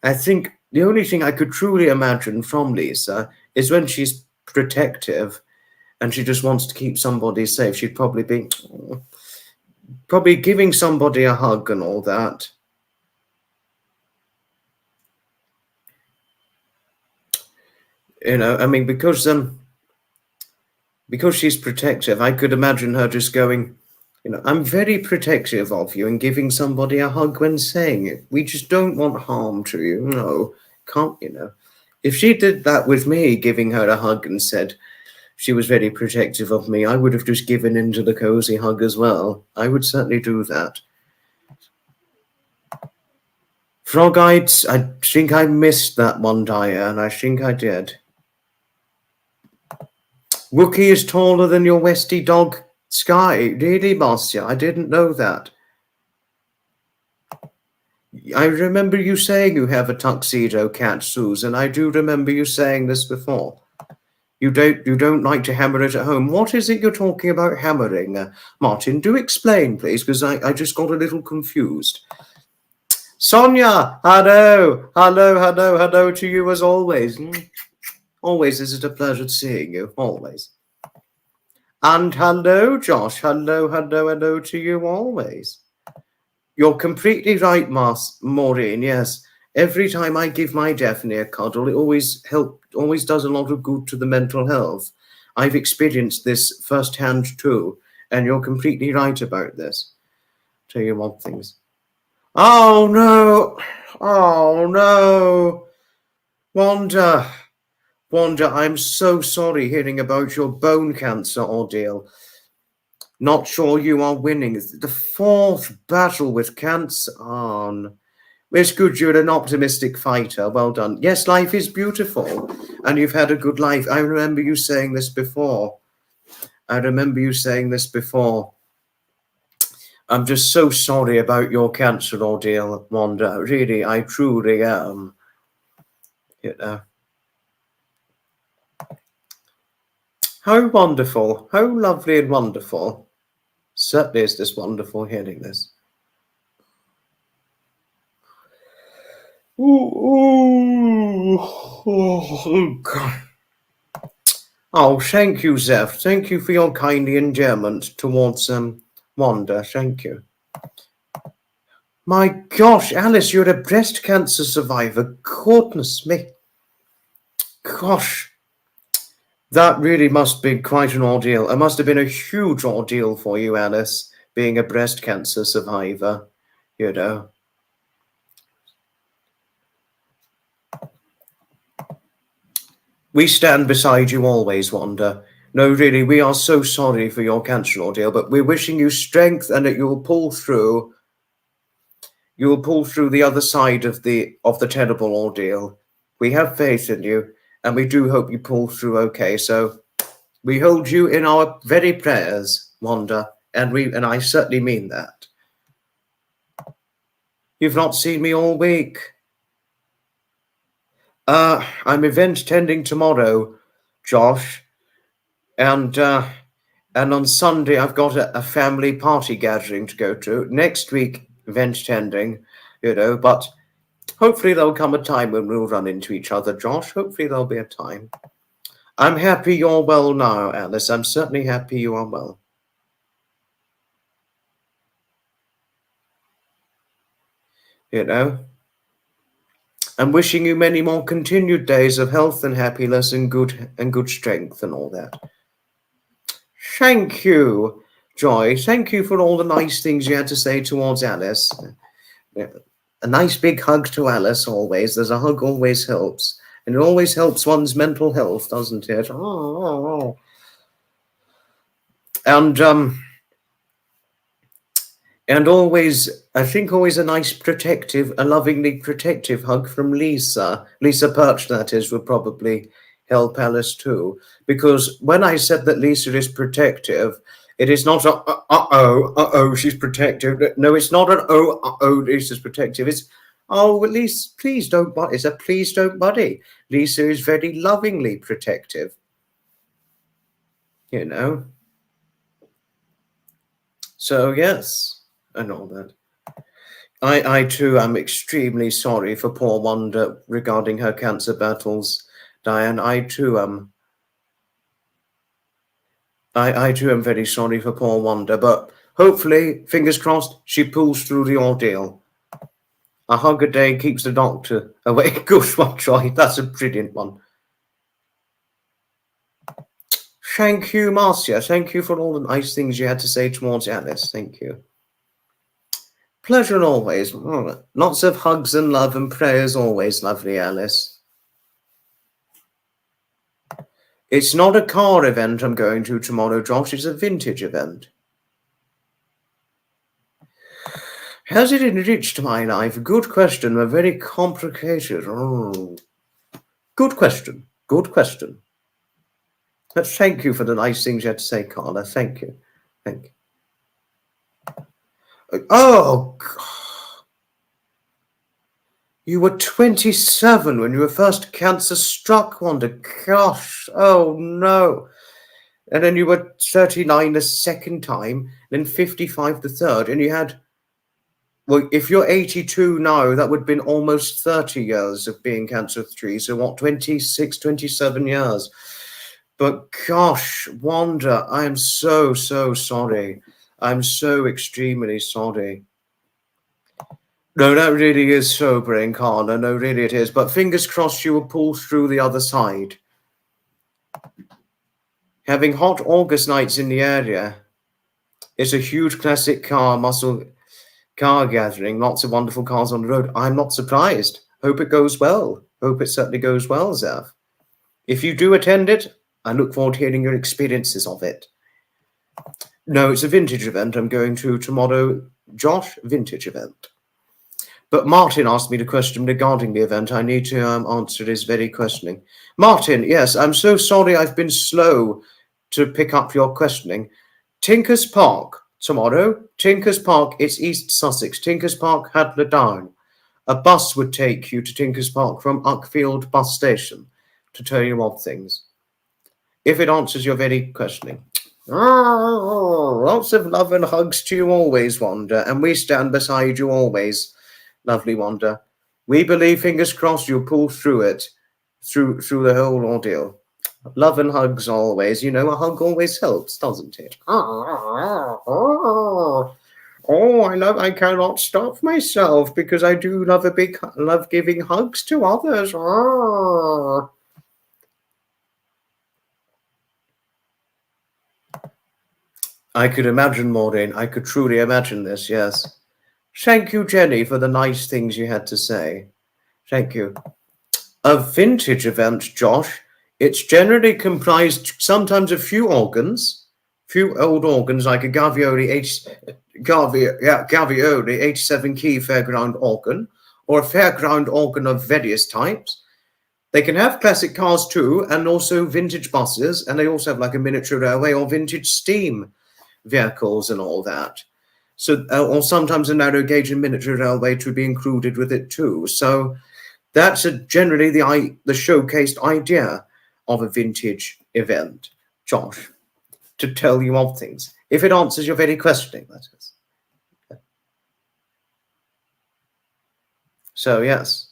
Speaker 1: I think the only thing I could truly imagine from Lisa is when she's protective and she just wants to keep somebody safe, she'd probably be giving somebody a hug and all that. You know, I mean, because she's protective, I could imagine her just going, you know, I'm very protective of you and giving somebody a hug when saying it. We just don't want harm to you. No, can't, you know. If she did that with me, giving her a hug and said she was very protective of me, I would have just given in to the cozy hug as well. I would certainly do that. Frog-eyed, I think I missed that one, Diane. I think I did. Wookiee is taller than your Westie dog, Sky. Really, Marcia? I didn't know that. I remember you saying you have a tuxedo cat, Susan. I do remember you saying this before. You don't like to hammer it at home. What is it you're talking about hammering? Martin, do explain, please, because I just got a little confused. Sonia, hello to you as always. Always is it a pleasure seeing you, always. And hello, Josh. Hello to you always. You're completely right, Maureen, yes. Every time I give my Daphne a cuddle, it always does a lot of good to the mental health. I've experienced this firsthand too, and you're completely right about this. Tell you one things. Oh no! Wanda, I'm so sorry hearing about your bone cancer ordeal. Not sure you are winning. The fourth battle with cancer on. It's good you're an optimistic fighter. Well done. Yes, life is beautiful, and you've had a good life. I remember you saying this before. I'm just so sorry about your cancer ordeal, Wanda. Really, I truly am. You know. How wonderful. How lovely and wonderful. Certainly is this wonderful hearing this. Ooh. Oh, God. Oh, thank you, Zeph. Thank you for your kind endearment towards Wanda. Thank you. My gosh, Alice, you're a breast cancer survivor. Goodness me. Gosh, that really must be quite an ordeal. It must have been a huge ordeal for you, Alice, being a breast cancer survivor, you know. We stand beside you always, Wanda. No, really, we are so sorry for your cancer ordeal, but we're wishing you strength and that you'll pull through. You'll pull through the other side of the terrible ordeal. We have faith in you, and we do hope you pull through okay. So we hold you in our very prayers, Wanda, and I certainly mean that. You've not seen me all week. I'm event tending tomorrow, Josh, and on Sunday I've got a family party gathering to go to. Next week, event tending, you know, but hopefully there'll come a time when we'll run into each other, Josh. Hopefully there'll be a time. I'm happy you're well now, Alice. I'm certainly happy you are well. You know, I'm wishing you many more continued days of health and happiness and good strength and all that. Thank you, Joy. Thank you for all the nice things you had to say towards Alice. A nice big hug to Alice always. There's a hug always helps. And it always helps one's mental health, doesn't it? Oh. And always, I think always a nice protective, a lovingly protective hug from Lisa. Lisa Perch, that is, would probably help Alice too. Because when I said that Lisa is protective, it is not a, uh-oh, she's protective. No, it's not an uh-oh, Lisa's protective. It's, oh, Lisa, please don't buddy. It's a please don't buddy. Lisa is very lovingly protective. You know? So, yes. And all that. I too am extremely sorry for poor Wanda regarding her cancer battles, Diane. I too am very sorry for poor Wanda, but hopefully, fingers crossed, she pulls through the ordeal. A hug a day keeps the doctor away. Good one, Troy. That's a brilliant one. Thank you, Marcia. Thank you for all the nice things you had to say towards Alice. Thank you. Pleasure always. Oh, lots of hugs and love and prayers always, lovely Alice. It's not a car event I'm going to tomorrow, Josh. It's a vintage event. Has it enriched my life? Good question. A very complicated. Oh. Good question. Good question. But thank you for the nice things you had to say, Carla. Thank you. Thank you. Oh, God. You were 27 when you were first cancer struck, Wanda. Gosh, oh no. And then you were 39 the second time, then 55 the third, and you had, well, if you're 82 now, that would have been almost 30 years of being cancer-free. So what, 26, 27 years. But gosh, Wanda, I am so, so sorry. I'm so extremely sorry. No, that really is sobering, Carla. No, really it is. But fingers crossed you will pull through the other side. Having hot August nights in the area, it's a huge classic muscle car gathering. Lots of wonderful cars on the road. I'm not surprised. Hope it goes well. Hope it certainly goes well, Zev. If you do attend it, I look forward to hearing your experiences of it. No, it's a vintage event I'm going to tomorrow. Josh, vintage event. But Martin asked me the question regarding the event. I need to answer his very questioning. Martin, yes, I'm so sorry I've been slow to pick up your questioning. Tinkers Park tomorrow. Tinkers Park, it's East Sussex. Tinkers Park, Hadler Down. A bus would take you to Tinkers Park from Uckfield bus station to tell you of things. If it answers your very questioning. Lots of love and hugs to you always, Wanda, and we stand beside you always, lovely Wanda. We believe, fingers crossed, you'll pull through it, through the whole ordeal. Love and hugs always. You know, a hug always helps, doesn't it? Oh, I cannot stop myself because I do love giving hugs to others. I could imagine, Maureen. I could truly imagine this, yes. Thank you, Jenny, for the nice things you had to say. Thank you. A vintage event, Josh. It's generally comprised sometimes of few old organs like a Gavioli 87 key fairground organ, or a fairground organ of various types. They can have classic cars too, and also vintage buses, and they also have like a miniature railway or vintage steam vehicles and all that. So, or sometimes a narrow gauge and miniature railway to be included with it too. So that's generally the showcased idea of a vintage event, Josh, to tell you of things. If it answers your very questioning, that is. So, yes.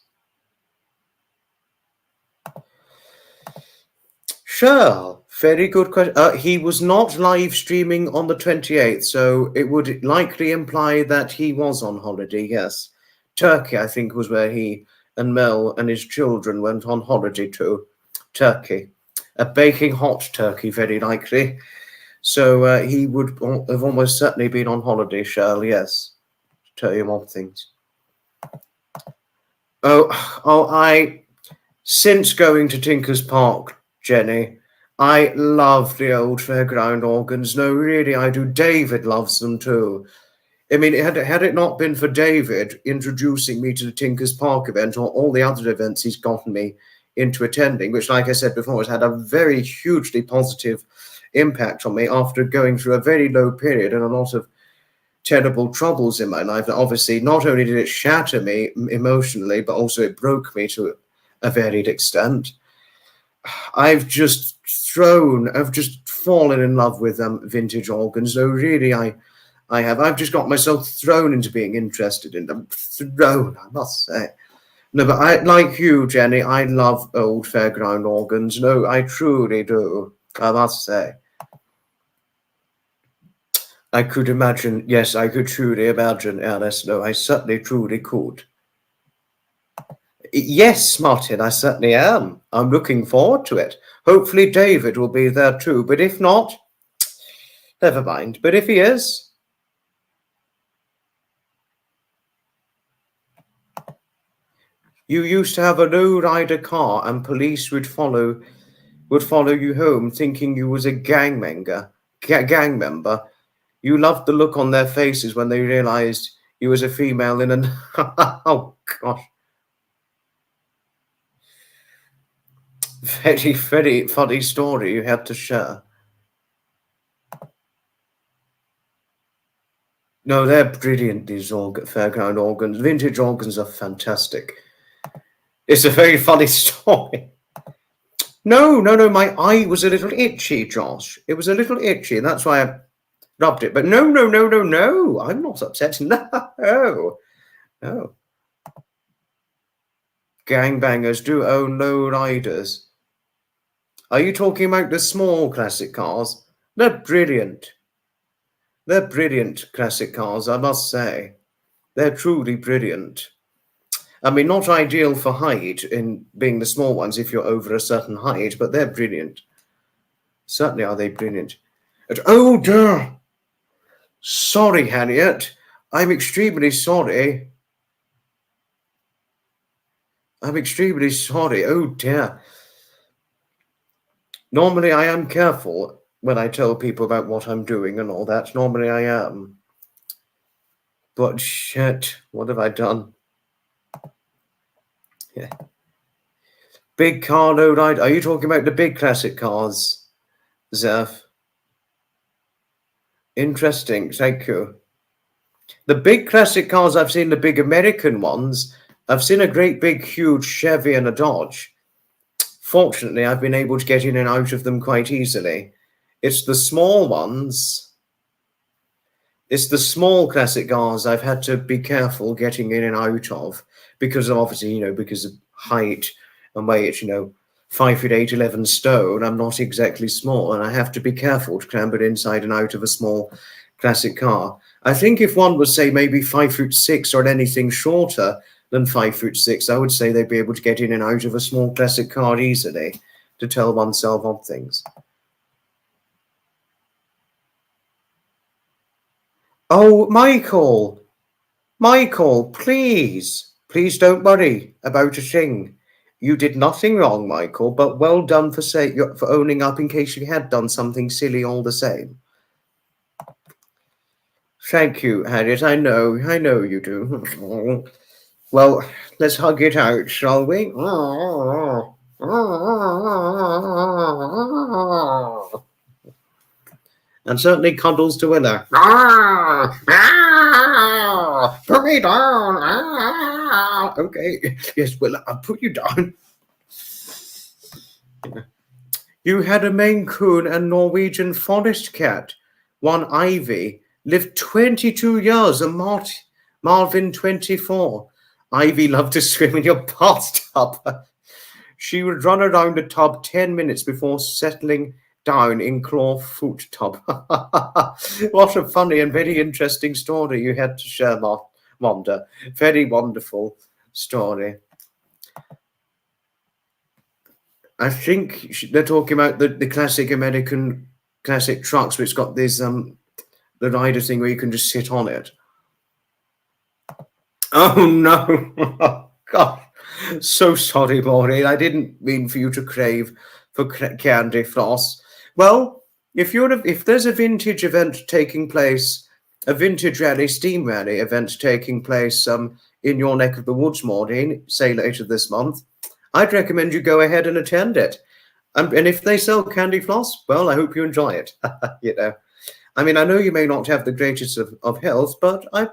Speaker 1: Sure. Very good question. He was not live streaming on the 28th, so it would likely imply that he was on holiday, yes. Turkey, I think, was where he and Mel and his children went on holiday to. Turkey. A baking hot turkey, very likely. So he would have almost certainly been on holiday, Shirl, yes. To tell you more things. Since going to Tinkers Park, Jenny, I love the old fairground organs. No, really, I do. David loves them too. I mean, had it not been for David introducing me to the Tinkers Park event or all the other events he's gotten me into attending, which, like I said before, has had a very hugely positive impact on me after going through a very low period and a lot of terrible troubles in my life. And obviously, not only did it shatter me emotionally, but also it broke me to a varied extent. I've just fallen in love with vintage organs. So really, I've just got myself thrown into being interested in them. Thrown, I must say. No, but like you, Jenny, I love old fairground organs. No, I truly do. I must say. I could imagine, yes, I could truly imagine, Alice. No, I certainly truly could. Yes, Martin, I certainly am. I'm looking forward to it. Hopefully David will be there too, but if not, never mind. But if he is, you used to have a low-rider car and police would follow you home thinking you was a gang member. You loved the look on their faces when they realized you was a female in an... Oh, gosh. Very, very funny story you had to share. No, they're brilliant, these fairground organs. Vintage organs are fantastic. It's a very funny story. No, my eye was a little itchy, Josh. It was a little itchy, and that's why I rubbed it. But no, I'm not upset. No. Gangbangers do own low riders. Are you talking about the small classic cars? They're brilliant. They're brilliant classic cars, I must say. They're truly brilliant. I mean, not ideal for height in being the small ones if you're over a certain height, but they're brilliant. Certainly are they brilliant. Oh, dear. Sorry, Harriet. I'm extremely sorry. I'm extremely sorry. Oh, dear. Normally, I am careful when I tell people about what I'm doing and all that. Normally, I am. But shit, what have I done? Big car no ride. Are you talking about the big classic cars, Zeph? Interesting. Thank you. The big classic cars, I've seen the big American ones. I've seen a great big huge Chevy and a Dodge. Fortunately, I've been able to get in and out of them quite easily. It's the small ones. It's the small classic cars I've had to be careful getting in and out of because of obviously, because of height and weight, 5'8", 11 stone. I'm not exactly small, and I have to be careful to clamber inside and out of a small classic car. I think if one was, say, maybe 5'6" or anything shorter than 5'6", I would say they'd be able to get in and out of a small classic car easily to tell oneself odd things. Oh, Michael, please don't worry about a thing. You did nothing wrong, Michael, but well done for owning up in case you had done something silly all the same. Thank you, Harriet. I know you do. Well, let's hug it out, shall we? And certainly cuddles to winner. Put me down. Okay. Yes, well, I'll put you down. You had a Maine Coon and Norwegian forest cat. One Ivy lived 22 years and Marvin 24. Ivy loved to swim in your bathtub. She would run around the tub 10 minutes before settling down in clawfoot tub. What a funny and very interesting story you had to share, Wanda. Very wonderful story. I think they're talking about the classic American classic trucks, which got this the rider thing where you can just sit on it. Oh no! Oh, God, so sorry, Maureen. I didn't mean for you to crave for candy floss. Well, if there's a vintage event taking place, a vintage rally, steam rally event taking place in your neck of the woods, Maureen, say later this month, I'd recommend you go ahead and attend it. And if they sell candy floss, well, I hope you enjoy it. I mean, I know you may not have the greatest of health, but I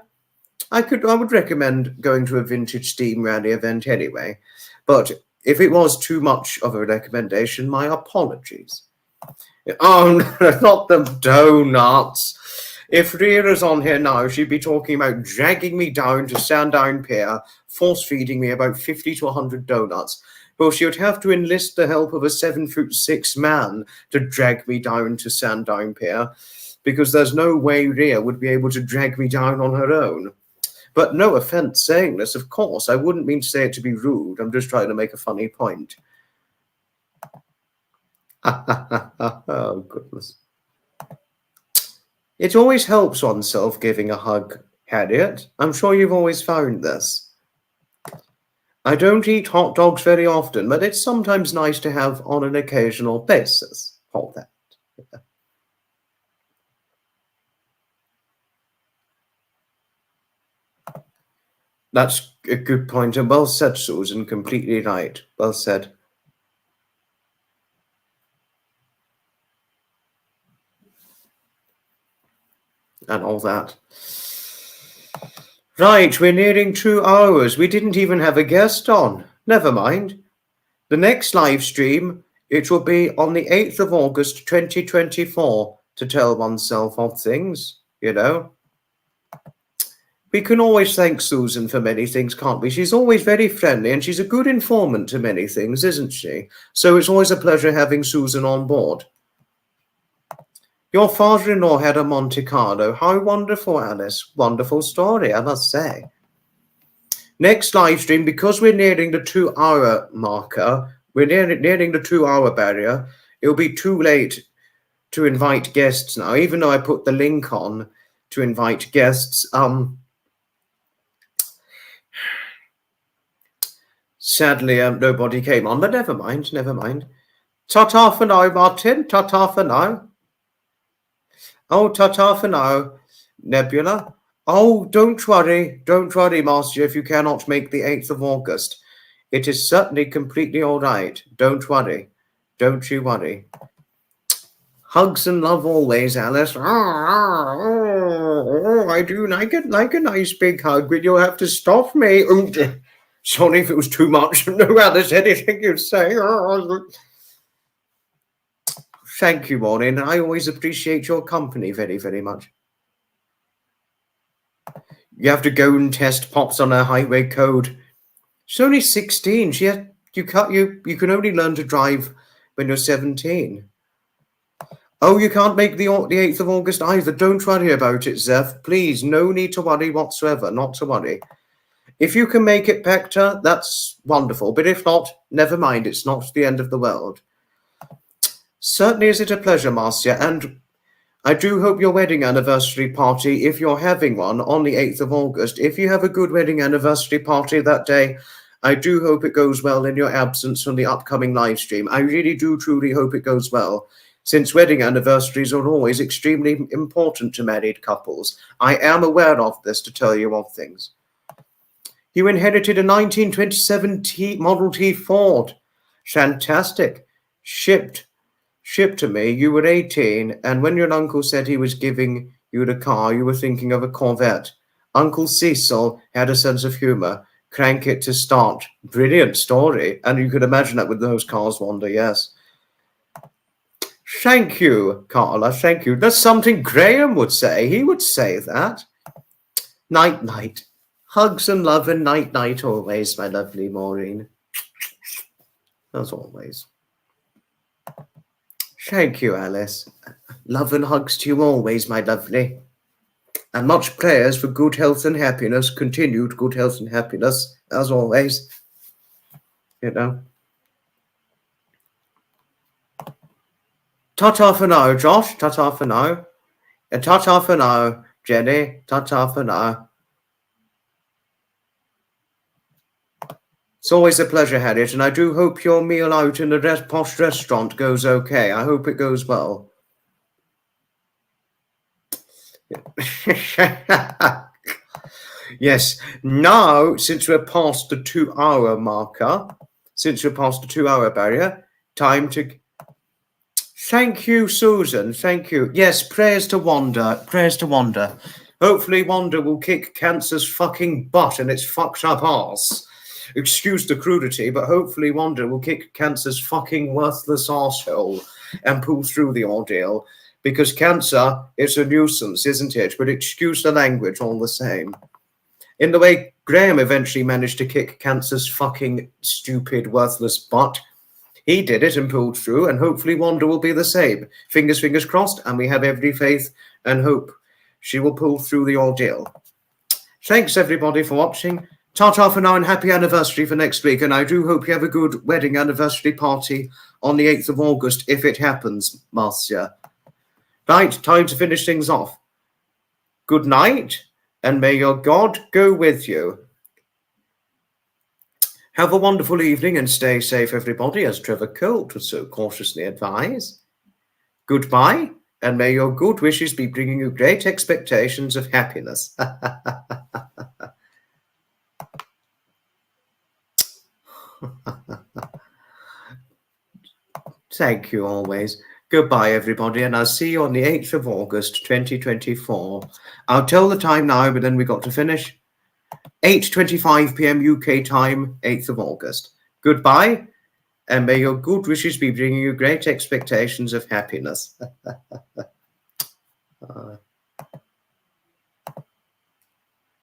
Speaker 1: would recommend going to a vintage steam rally event anyway. But if it was too much of a recommendation, my apologies. Oh, no, not the donuts. If Rhea's on here now, she'd be talking about dragging me down to Sandown Pier, force-feeding me about 50 to 100 donuts. Well, she would have to enlist the help of a 7'6" man to drag me down to Sandown Pier, because there's no way Rhea would be able to drag me down on her own. But no offense saying this, of course. I wouldn't mean to say it to be rude. I'm just trying to make a funny point. Oh, goodness. It always helps oneself giving a hug, Harriet. I'm sure you've always found this. I don't eat hot dogs very often, but it's sometimes nice to have on an occasional basis. All that. That's a good point, and well said, Susan. Completely right. Well said. And all that. Right, we're nearing 2 hours. We didn't even have a guest on. Never mind. The next live stream, it will be on the 8th of August, 2024, to tell oneself of things, We can always thank Susan for many things, can't we? She's always very friendly, and she's a good informant to many things, isn't she? So it's always a pleasure having Susan on board. Your father-in-law had a Monte Carlo. How wonderful, Alice. Wonderful story, I must say. Next live stream, because we're nearing the 2-hour marker, we're nearing the 2-hour barrier, it'll be too late to invite guests now, even though I put the link on to invite guests. Sadly, nobody came on, but never mind. Ta-ta for now, Martin. Ta-ta for now. Oh, ta-ta for now, Nebula. Oh, don't worry, Master, if you cannot make the 8th of August. It is certainly completely all right. Don't worry. Don't you worry. Hugs and love always, Alice. I do like it, like a nice big hug, but you'll have to stop me. Sorry if it was too much. No, Alice, anything you say. Thank you, Maureen. I always appreciate your company very, very much. You have to go and test Pops on her highway code. She's only 16. You can only learn to drive when you're 17. Oh, you can't make the 8th of August either. Don't worry about it, Zeph. Please, no need to worry whatsoever. Not to worry. If you can make it, Pector, that's wonderful. But if not, never mind. It's not the end of the world. Certainly is it a pleasure, Marcia. And I do hope your wedding anniversary party, if you're having one on the 8th of August, if you have a good wedding anniversary party that day, I do hope it goes well in your absence from the upcoming live stream. I really do truly hope it goes well, since wedding anniversaries are always extremely important to married couples. I am aware of this, to tell you of things. You inherited a 1927 Model T Ford. Fantastic. Shipped to me. You were 18, and when your uncle said he was giving you the car, you were thinking of a Corvette. Uncle Cecil had a sense of humor. Crank it to start. Brilliant story. And you could imagine that with those cars, Wanda, yes. Thank you, Carla. Thank you. That's something Graham would say. He would say that. Night, night. Hugs and love and night, night always, my lovely Maureen. As always. Thank you, Alice. Love and hugs to you always, my lovely. And much prayers for good health and happiness, continued good health and happiness, as always. You know. Ta-ta for now, Josh. Ta-ta for now. And ta-ta for now, Jenny. Ta-ta for now. It's always a pleasure, Harriet, and I do hope your meal out in the posh restaurant goes okay. I hope it goes well. Yes. Now, since we're past the 2-hour marker, since we're past the 2-hour barrier, time to... Thank you, Susan. Thank you. Yes, prayers to Wanda. Prayers to Wanda. Hopefully Wanda will kick cancer's fucking butt and its fucked up arse. Excuse the crudity, but hopefully Wanda will kick cancer's fucking worthless arsehole and pull through the ordeal. Because cancer is a nuisance, isn't it? But excuse the language all the same. In the way Graham eventually managed to kick cancer's fucking stupid, worthless butt, he did it and pulled through, and hopefully Wanda will be the same. Fingers crossed, and we have every faith and hope she will pull through the ordeal. Thanks, everybody, for watching. Ta-ta for now, and happy anniversary for next week, and I do hope you have a good wedding anniversary party on the 8th of August, if it happens, Marcia. Right, time to finish things off. Good night, and may your God go with you. Have a wonderful evening and stay safe, everybody, as Trevor Colt would so cautiously advise. Goodbye, and may your good wishes be bringing you great expectations of happiness. Thank you always. Goodbye, everybody, and I'll see you on the 8th of August, 2024. I'll tell the time now, but then we got to finish. 8:25 p.m. UK time, 8th of August. Goodbye, and may your good wishes be bringing you great expectations of happiness.